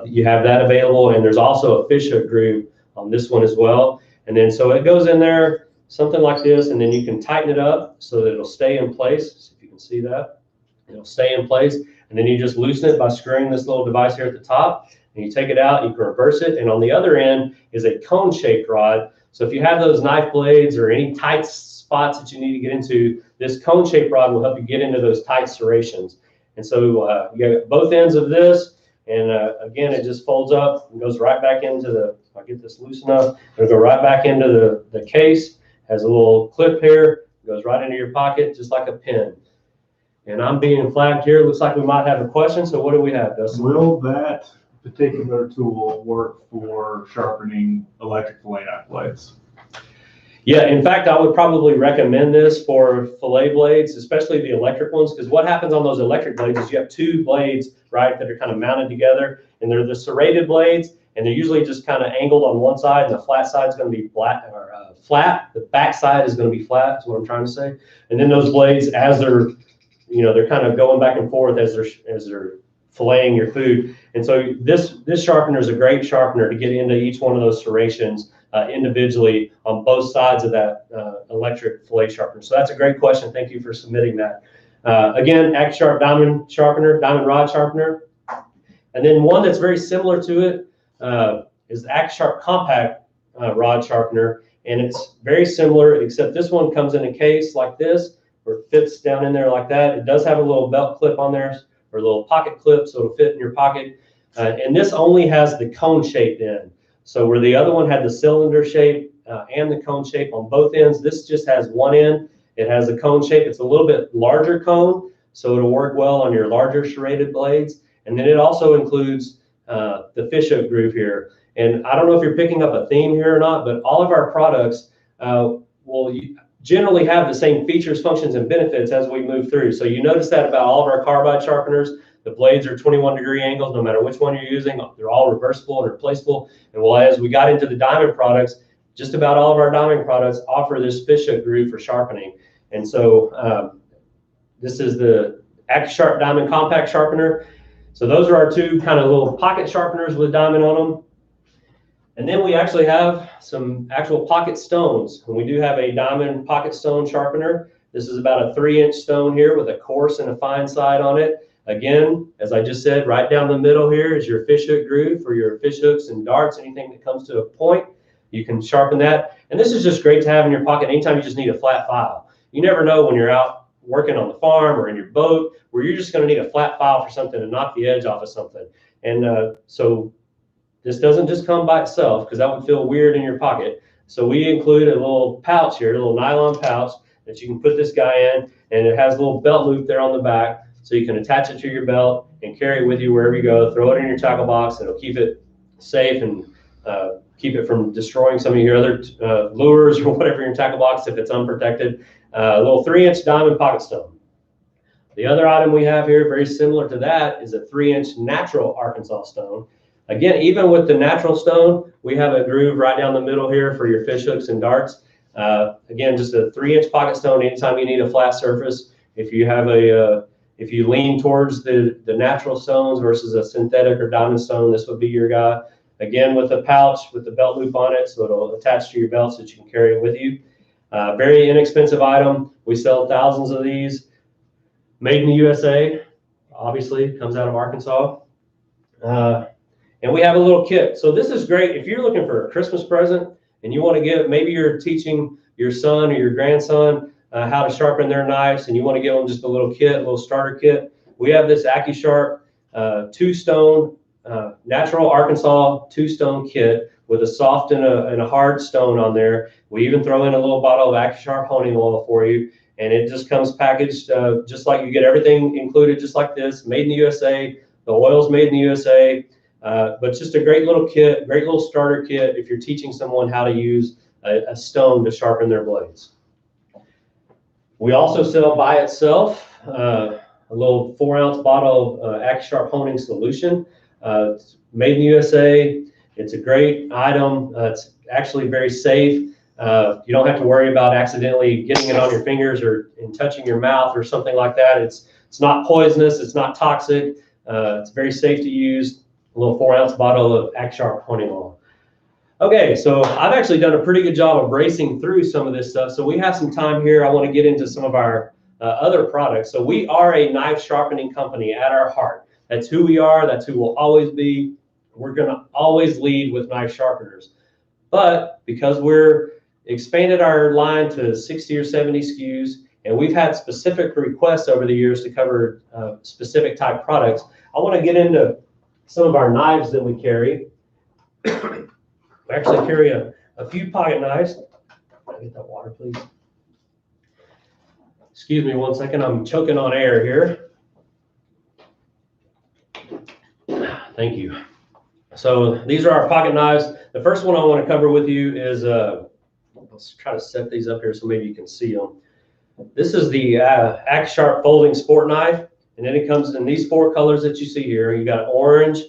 you have that available. And there's also a fish hook groove on this one as well. And then so it goes in there, something like this, and then you can tighten it up so that it'll stay in place. See if you can see that. It'll stay in place. And then you just loosen it by screwing this little device here at the top. And you take it out, you can reverse it. And on the other end is a cone-shaped rod. So if you have those knife blades or any tight spots that you need to get into, this cone-shaped rod will help you get into those tight serrations. And so you got both ends of this, and again, it just folds up and goes right back into the, if I get this loose enough, it'll go right back into the case. Has a little clip here, goes right into your pocket, just like a pin. And I'm being flagged here. Looks like we might have a question. So what do we have, Dustin? Will that particular tool work for sharpening electric fillet knife blades? Yeah, in fact, I would probably recommend this for fillet blades, especially the electric ones, because what happens on those electric blades is you have two blades, right, that are kind of mounted together, and they're the serrated blades, and they're usually just kind of angled on one side, and the flat side is going to be flat, the back side is going to be flat, is what I'm trying to say. And then those blades, as they're, they're kind of going back and forth as they're filleting your food. And so this sharpener is a great sharpener to get into each one of those serrations individually on both sides of that electric fillet sharpener. So that's a great question. Thank you for submitting that. Again, Accusharp diamond sharpener, diamond rod sharpener. And then one that's very similar to it is the Accusharp compact rod sharpener. And it's very similar, except this one comes in a case like this, or it fits down in there like that. It does have a little belt clip on there, or a little pocket clip, so it'll fit in your pocket. And this only has the cone-shaped end. So where the other one had the cylinder shape and the cone shape on both ends, this just has one end. It has a cone shape. It's a little bit larger cone, so it'll work well on your larger serrated blades. And then it also includes the fish hook groove here. And I don't know if you're picking up a theme here or not, but all of our products will generally have the same features, functions, and benefits as we move through. So you notice that about all of our carbide sharpeners. The blades are 21-degree angles, no matter which one you're using. They're all reversible and replaceable. And well, as we got into the diamond products, just about all of our diamond products offer this fish hook groove for sharpening. And so this is the Accusharp Diamond Compact Sharpener. So those are our two kind of little pocket sharpeners with diamond on them. And then we actually have some actual pocket stones. And we do have a diamond pocket stone sharpener. This is about a 3-inch stone here with a coarse and a fine side on it. Again, as I just said, right down the middle here is your fish hook groove for your fish hooks and darts. Anything that comes to a point, you can sharpen that. And this is just great to have in your pocket anytime you just need a flat file. You never know when you're out working on the farm or in your boat where you're just going to need a flat file for something to knock the edge off of something. And so this doesn't just come by itself, because that would feel weird in your pocket. So we include a little pouch here, a little nylon pouch that you can put this guy in, and it has a little belt loop there on the back, so you can attach it to your belt and carry it with you wherever you go. Throw it in your tackle box, and it'll keep it safe and keep it from destroying some of your other lures or whatever in your tackle box if it's unprotected. A little 3-inch diamond pocket stone. The other item we have here, very similar to that, is a 3-inch natural Arkansas stone. Again, even with the natural stone, we have a groove right down the middle here for your fish hooks and darts. Again, just a 3-inch pocket stone anytime you need a flat surface. If you have if you lean towards the natural stones versus a synthetic or diamond stone, this would be your guy. Again, with a pouch with the belt loop on it, so it'll attach to your belt so that you can carry it with you. Very inexpensive item. We sell thousands of these. Made in the USA, obviously, comes out of Arkansas. And we have a little kit. So this is great if you're looking for a Christmas present and you want to give, maybe you're teaching your son or your grandson how to sharpen their knives, and you want to give them just a little kit, a little starter kit. We have this Accusharp 2-stone, natural Arkansas 2-stone kit with a soft and a hard stone on there. We even throw in a little bottle of Accusharp honing oil for you. and it just comes packaged just like you get everything included, just like this, made in the USA. The oil's made in the USA, but just a great little kit, great little starter kit if you're teaching someone how to use a stone to sharpen their blades. We also sell by itself a little 4-ounce bottle of Accusharp honing solution. It's made in the USA. It's a great item. It's actually very safe. You don't have to worry about accidentally getting it on your fingers or in touching your mouth or something like that. It's not poisonous. It's not toxic. It's very safe to use. A little 4-ounce bottle of Accusharp honing oil. Okay, so I've actually done a pretty good job of racing through some of this stuff. So we have some time here. I want to get into some of our other products. So we are a knife sharpening company at our heart. That's who we are. That's who we'll always be. We're going to always lead with knife sharpeners. But because we're expanded our line to 60 or 70 SKUs, and we've had specific requests over the years to cover specific type products, I want to get into some of our knives that we carry. We actually carry a few pocket knives. Can I get that water, please? Excuse me 1 second, I'm choking on air here. Thank you. So these are our pocket knives. The first one I want to cover with you is, let's try to set these up here so maybe you can see them. This is the Accusharp folding sport knife, and then it comes in these 4 colors that you see here. You got orange,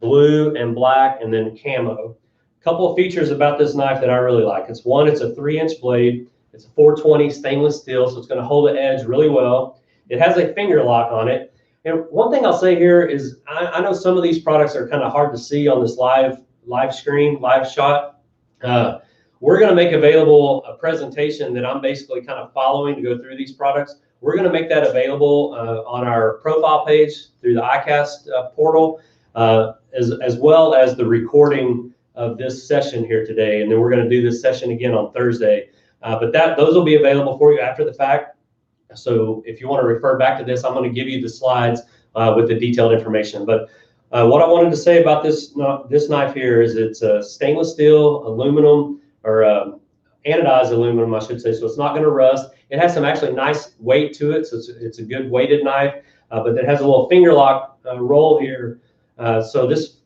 blue, and black, and then camo. Couple of features about this knife that I really like. It's one, it's a 3-inch blade. It's a 420 stainless steel, so it's going to hold the edge really well. It has a finger lock on it. And one thing I'll say here is I know some of these products are kind of hard to see on this live screen, live shot. We're going to make available a presentation that I'm basically kind of following to go through these products. We're going to make that available on our profile page through the Icast portal, as well as the recording of this session here today, and then we're going to do this session again on Thursday. But those will be available for you after the fact. So if you want to refer back to this, I'm going to give you the slides with the detailed information. But what I wanted to say about this knife here is it's stainless steel, aluminum, or anodized aluminum, I should say. So it's not going to rust. It has some actually nice weight to it, so it's a good weighted knife. But it has a little finger lock roll here. So this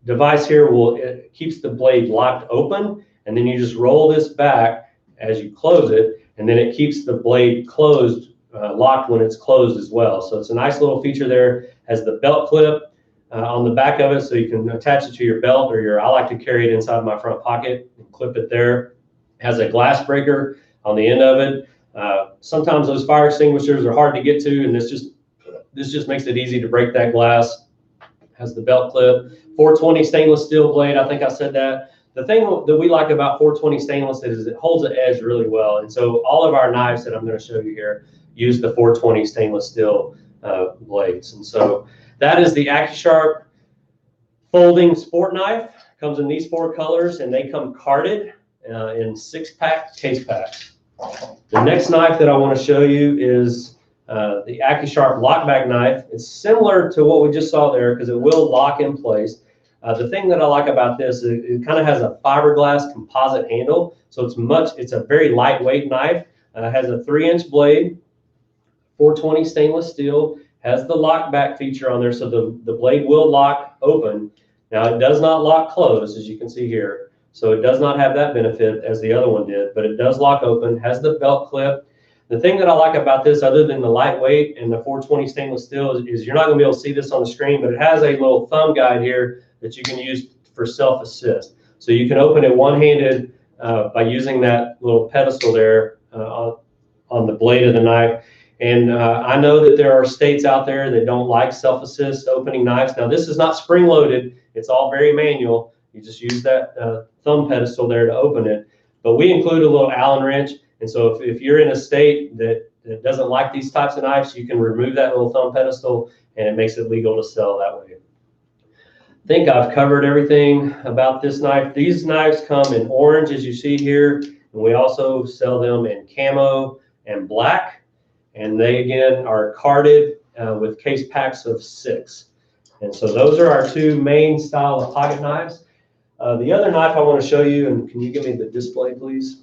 device here it keeps the blade locked open, and then you just roll this back as you close it, and then it keeps the blade closed, locked when it's closed as well. So it's a nice little feature there. Has the belt clip on the back of it, so you can attach it to your belt, or I like to carry it inside my front pocket and clip it there. Has a glass breaker on the end of it. Sometimes those fire extinguishers are hard to get to, and this just makes it easy to break that glass. Has the belt clip. 420 stainless steel blade, I think I said that. The thing that we like about 420 stainless is it holds the edge really well. And so all of our knives that I'm going to show you here use the 420 stainless steel blades. And so that is the Accusharp folding sport knife. Comes in these 4 colors, and they come carded in 6-pack case packs. The next knife that I want to show you is the Accusharp lockback knife. It's similar to what we just saw there because it will lock in place. The thing that I like about this is it kind of has a fiberglass composite handle, so it's a very lightweight knife. It has a 3-inch blade, 420 stainless steel, has the lockback feature on there, so the blade will lock open. Now it does not lock closed, as you can see here, so it does not have that benefit as the other one did, but it does lock open, has the belt clip. The thing that I like about this, other than the lightweight and the 420 stainless steel, is you're not going to be able to see this on the screen, but it has a little thumb guide here that you can use for self-assist. So you can open it one-handed by using that little pedestal there on the blade of the knife. And I know that there are states out there that don't like self-assist opening knives. Now, this is not spring-loaded. It's all very manual. You just use that thumb pedestal there to open it. But we include a little Allen wrench. And so if you're in a state that doesn't like these types of knives, you can remove that little thumb pedestal, and it makes it legal to sell that way. I think I've covered everything about this knife. These knives come in orange, as you see here, and we also sell them in camo and black. And they, again, are carded with case packs of 6. And so those are our 2 main style of pocket knives. The other knife I want to show you, and can you give me the display, please?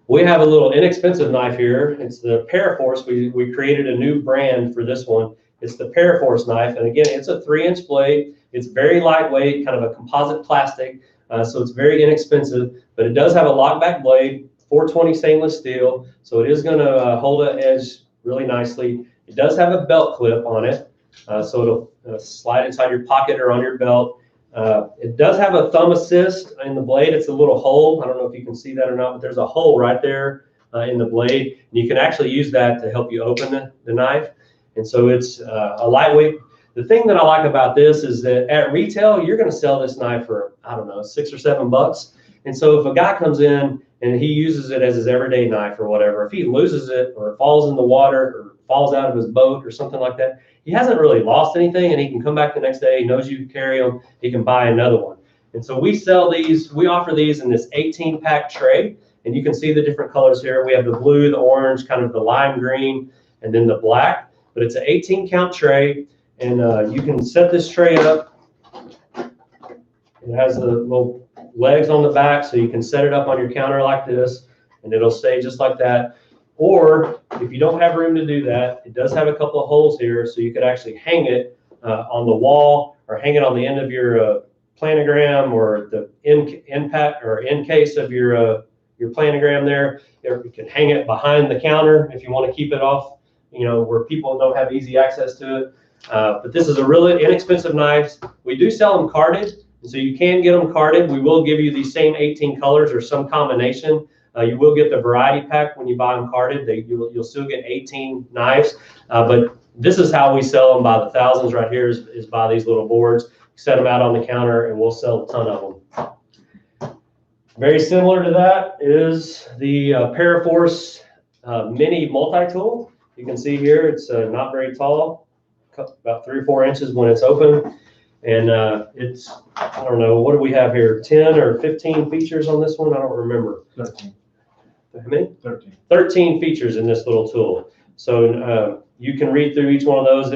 We have a little inexpensive knife here. It's the Paraforce. We created a new brand for this one. It's the Paraforce knife. And again, it's a 3-inch blade. It's very lightweight, kind of a composite plastic. So it's very inexpensive, but it does have a lockback blade, 420 stainless steel. So it is going to hold an edge really nicely. It does have a belt clip on it. So it'll slide inside your pocket or on your belt. It does have a thumb assist in the blade. It's a little hole. I don't know if you can see that or not, but there's a hole right there in the blade. And you can actually use that to help you open the knife. And so it's a lightweight. The thing that I like about this is that at retail, you're going to sell this knife for, I don't know, $6 or $7. And so if a guy comes in and he uses it as his everyday knife or whatever, if he loses it or it falls in the water or falls out of his boat or something like that, he hasn't really lost anything, and he can come back the next day. He knows you can carry them. He can buy another one. And so we sell these. We offer these in this 18-pack tray, and you can see the different colors here. We have the blue, the orange, kind of the lime green, and then the black. But it's an 18-count tray, and you can set this tray up. It has the little legs on the back, so you can set it up on your counter like this, and it'll stay just like that. Or if you don't have room to do that, it does have a couple of holes here, so you could actually hang it on the wall or hang it on the end of your planogram or the end case of your planogram there. Or you can hang it behind the counter if you want to keep it off, where people don't have easy access to it. But this is a really inexpensive knife. We do sell them carded, so you can get them carded. We will give you these same 18 colors or some combination. You will get the variety pack when you buy them carded. You'll still get 18 knives, but this is how we sell them by the thousands right here is by these little boards. Set them out on the counter and we'll sell a ton of them. Very similar to that is the Paraforce mini multi-tool. You can see here it's not very tall, about 3 or 4 inches when it's open. And it's, I don't know, what do we have here? 10 or 15 features on this one? I don't remember. 13. How many? 13. 13 features in this little tool. So you can read through each one of those.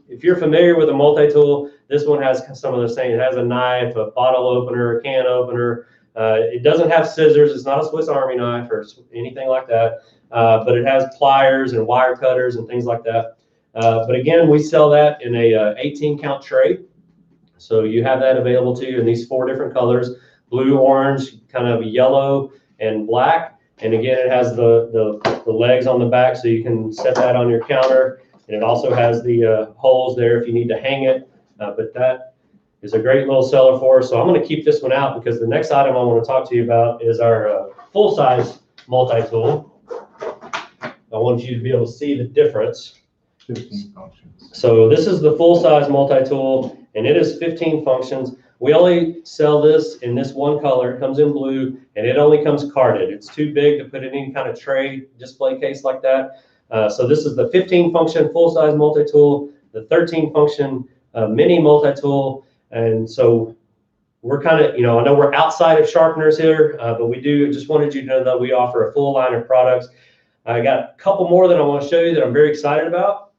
If you're familiar with a multi-tool, this one has some of the same. It has a knife, a bottle opener, a can opener. It doesn't have scissors. It's not a Swiss Army knife or anything like that. But it has pliers and wire cutters and things like that. But again, we sell that in a 18-count tray. So you have that available to you in these 4 different colors: blue, orange, kind of yellow, and black. And again, it has the legs on the back, so you can set that on your counter. And it also has the holes there if you need to hang it. But that is a great little seller for us. So I'm going to keep this one out because the next item I want to talk to you about is our full-size multi-tool. I want you to be able to see the difference. 15 functions. So this is the full-size multi-tool, and it is 15 functions. We only sell this in this one color. It comes in blue, and it only comes carded. It's too big to put in any kind of tray display case like that. So this is the 15-function full-size multi-tool, the 13-function mini multi-tool. And so we're kind of, I know we're outside of Sharpeners here, but we just wanted you to know that we offer a full line of products. I got a couple more that I want to show you that I'm very excited about.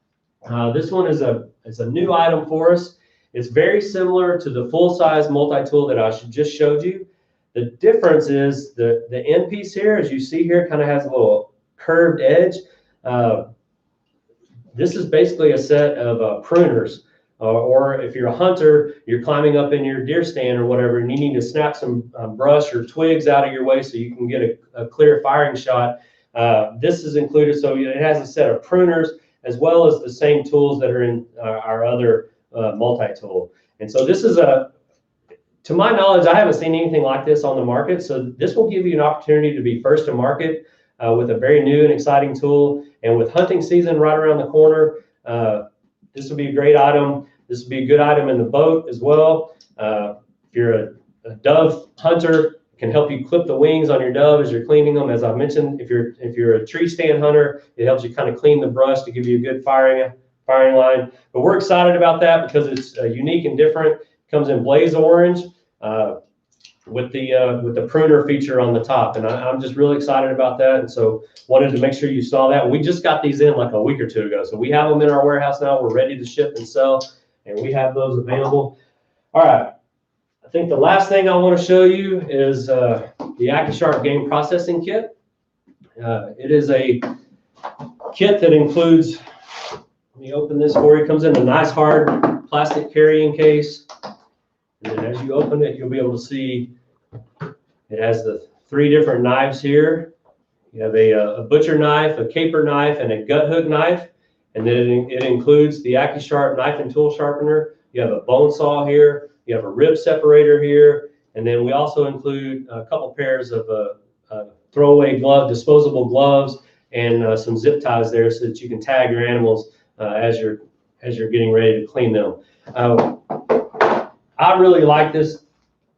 This one is a new item for us. It's very similar to the full-size multi-tool that I just showed you. The difference is the end piece here, as you see here, kind of has a little curved edge. This is basically a set of pruners. Or if you're a hunter, you're climbing up in your deer stand or whatever, and you need to snap some brush or twigs out of your way so you can get a clear firing shot. This is included, so it has a set of pruners as well as the same tools that are in our other multi-tool. And so this is to my knowledge, I haven't seen anything like this on the market. So this will give you an opportunity to be first to market with a very new and exciting tool. And with hunting season right around the corner, this will be a great item. This will be a good item in the boat as well. If you're a dove hunter, it can help you clip the wings on your dove as you're cleaning them. As I mentioned, if you're a tree stand hunter, it helps you kind of clean the brush to give you a good firing line. But we're excited about that because it's unique and different. It comes in blaze orange with the pruner feature on the top, and I'm just really excited about that. And so wanted to make sure you saw that. We just got these in like a week or two ago, so we have them in our warehouse now. We're ready to ship and sell, and we have those available. All right. I think the last thing I want to show you is the Accusharp game processing kit. It is a kit that includes, let me open this for you, it comes in a nice hard plastic carrying case. And then as you open it, you'll be able to see it has the 3 different knives here. You have a butcher knife, a caper knife, and a gut hook knife. And then it includes the Accusharp knife and tool sharpener. You have a bone saw here. You have a rib separator here. And then we also include a couple pairs of throwaway disposable gloves, and some zip ties there so that you can tag your animals as you're getting ready to clean them. I really like this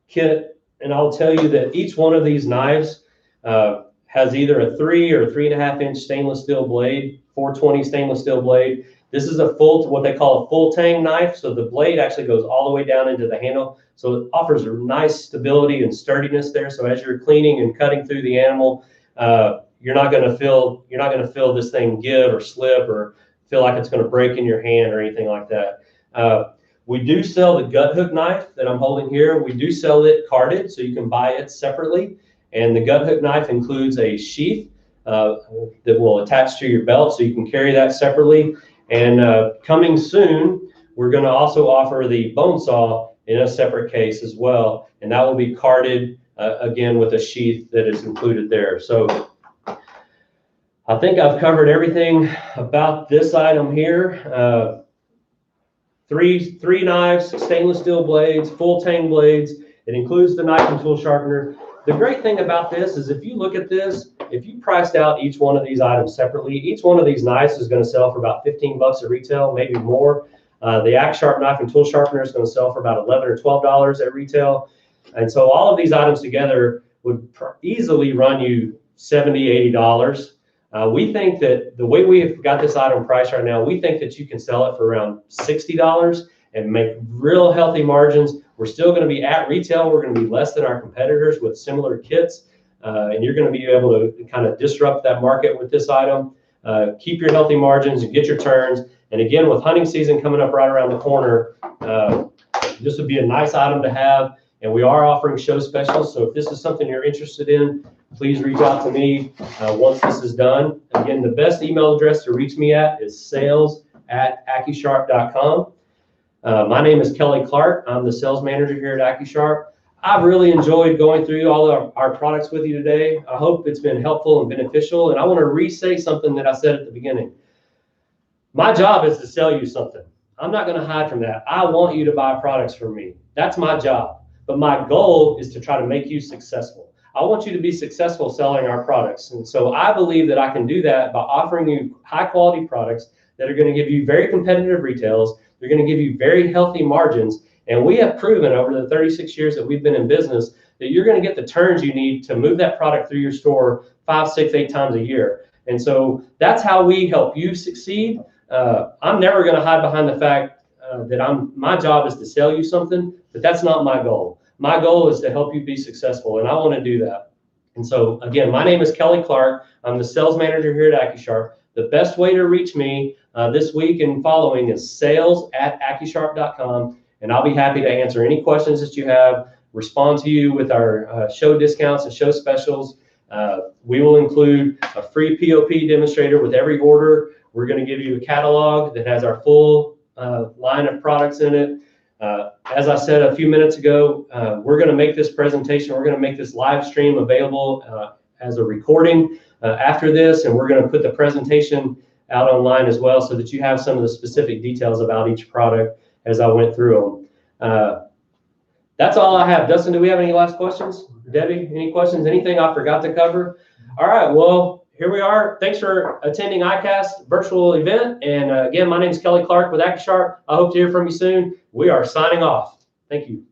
kit, and I'll tell you that each one of these knives has either a 3 or 3.5 inch stainless steel blade, 420 stainless steel blade. This is what they call a full Tang knife, so the blade actually goes all the way down into the handle, so it offers a nice stability and sturdiness there. So as you're cleaning and cutting through the animal, you're not going to feel this thing give or slip or feel like it's going to break in your hand or anything like that. We do sell the gut hook knife that I'm holding here. We do sell it carded, so you can buy it separately. And the gut hook knife includes a sheath that will attach to your belt, so you can carry that separately. And coming soon, we're going to also offer the bone saw in a separate case as well, and that will be carded again with a sheath that is included there. So I think I've covered everything about this item here. Three knives, stainless steel blades, full Tang blades. It includes the knife and tool sharpener. The great thing about this is if you look at this, if you priced out each one of these items separately, each one of these knives is going to sell for about 15 bucks at retail, maybe more. The Accusharp knife and tool sharpener is going to sell for about $11 or $12 at retail. And so all of these items together would easily run you $70, $80. We think that the way we've got this item priced right now, we think that you can sell it for around $60 and make real healthy margins. We're still going to be at retail. We're going to be less than our competitors with similar kits. And you're going to be able to kind of disrupt that market with this item. Keep your healthy margins and get your turns. And again, with hunting season coming up right around the corner, this would be a nice item to have. And we are offering show specials. So if this is something you're interested in, please reach out to me once this is done. Again, the best email address to reach me at is sales@accusharp.com. My name is Kelly Clark. I'm the sales manager here at Accusharp. I've really enjoyed going through all of our products with you today. I hope it's been helpful and beneficial. And I want to re-say something that I said at the beginning. My job is to sell you something. I'm not going to hide from that. I want you to buy products from me. That's my job. But my goal is to try to make you successful. I want you to be successful selling our products. And so I believe that I can do that by offering you high quality products that are going to give you very competitive retails. They're going to give you very healthy margins. And we have proven over the 36 years that we've been in business that you're going to get the turns you need to move that product through your store 5, 6, 8 times a year. And so that's how we help you succeed. I'm never going to hide behind the fact that my job is to sell you something, but that's not my goal. My goal is to help you be successful, and I want to do that. And so, again, my name is Kelly Clark. I'm the sales manager here at Accusharp. The best way to reach me this week and following is sales@accusharp.com, and I'll be happy to answer any questions that you have, respond to you with our show discounts and show specials. We will include a free POP demonstrator with every order. We're going to give you a catalog that has our full line of products in it. As I said a few minutes ago, we're going to make this presentation, we're going to make this live stream available as a recording after this, and we're going to put the presentation out online as well so that you have some of the specific details about each product as I went through them. That's all I have. Dustin, do we have any last questions? Debbie, any questions? Anything I forgot to cover? All right, well, here we are. Thanks for attending Icast virtual event. And again, my name is Kelly Clark with Accusharp. I hope to hear from you soon. We are signing off. Thank you.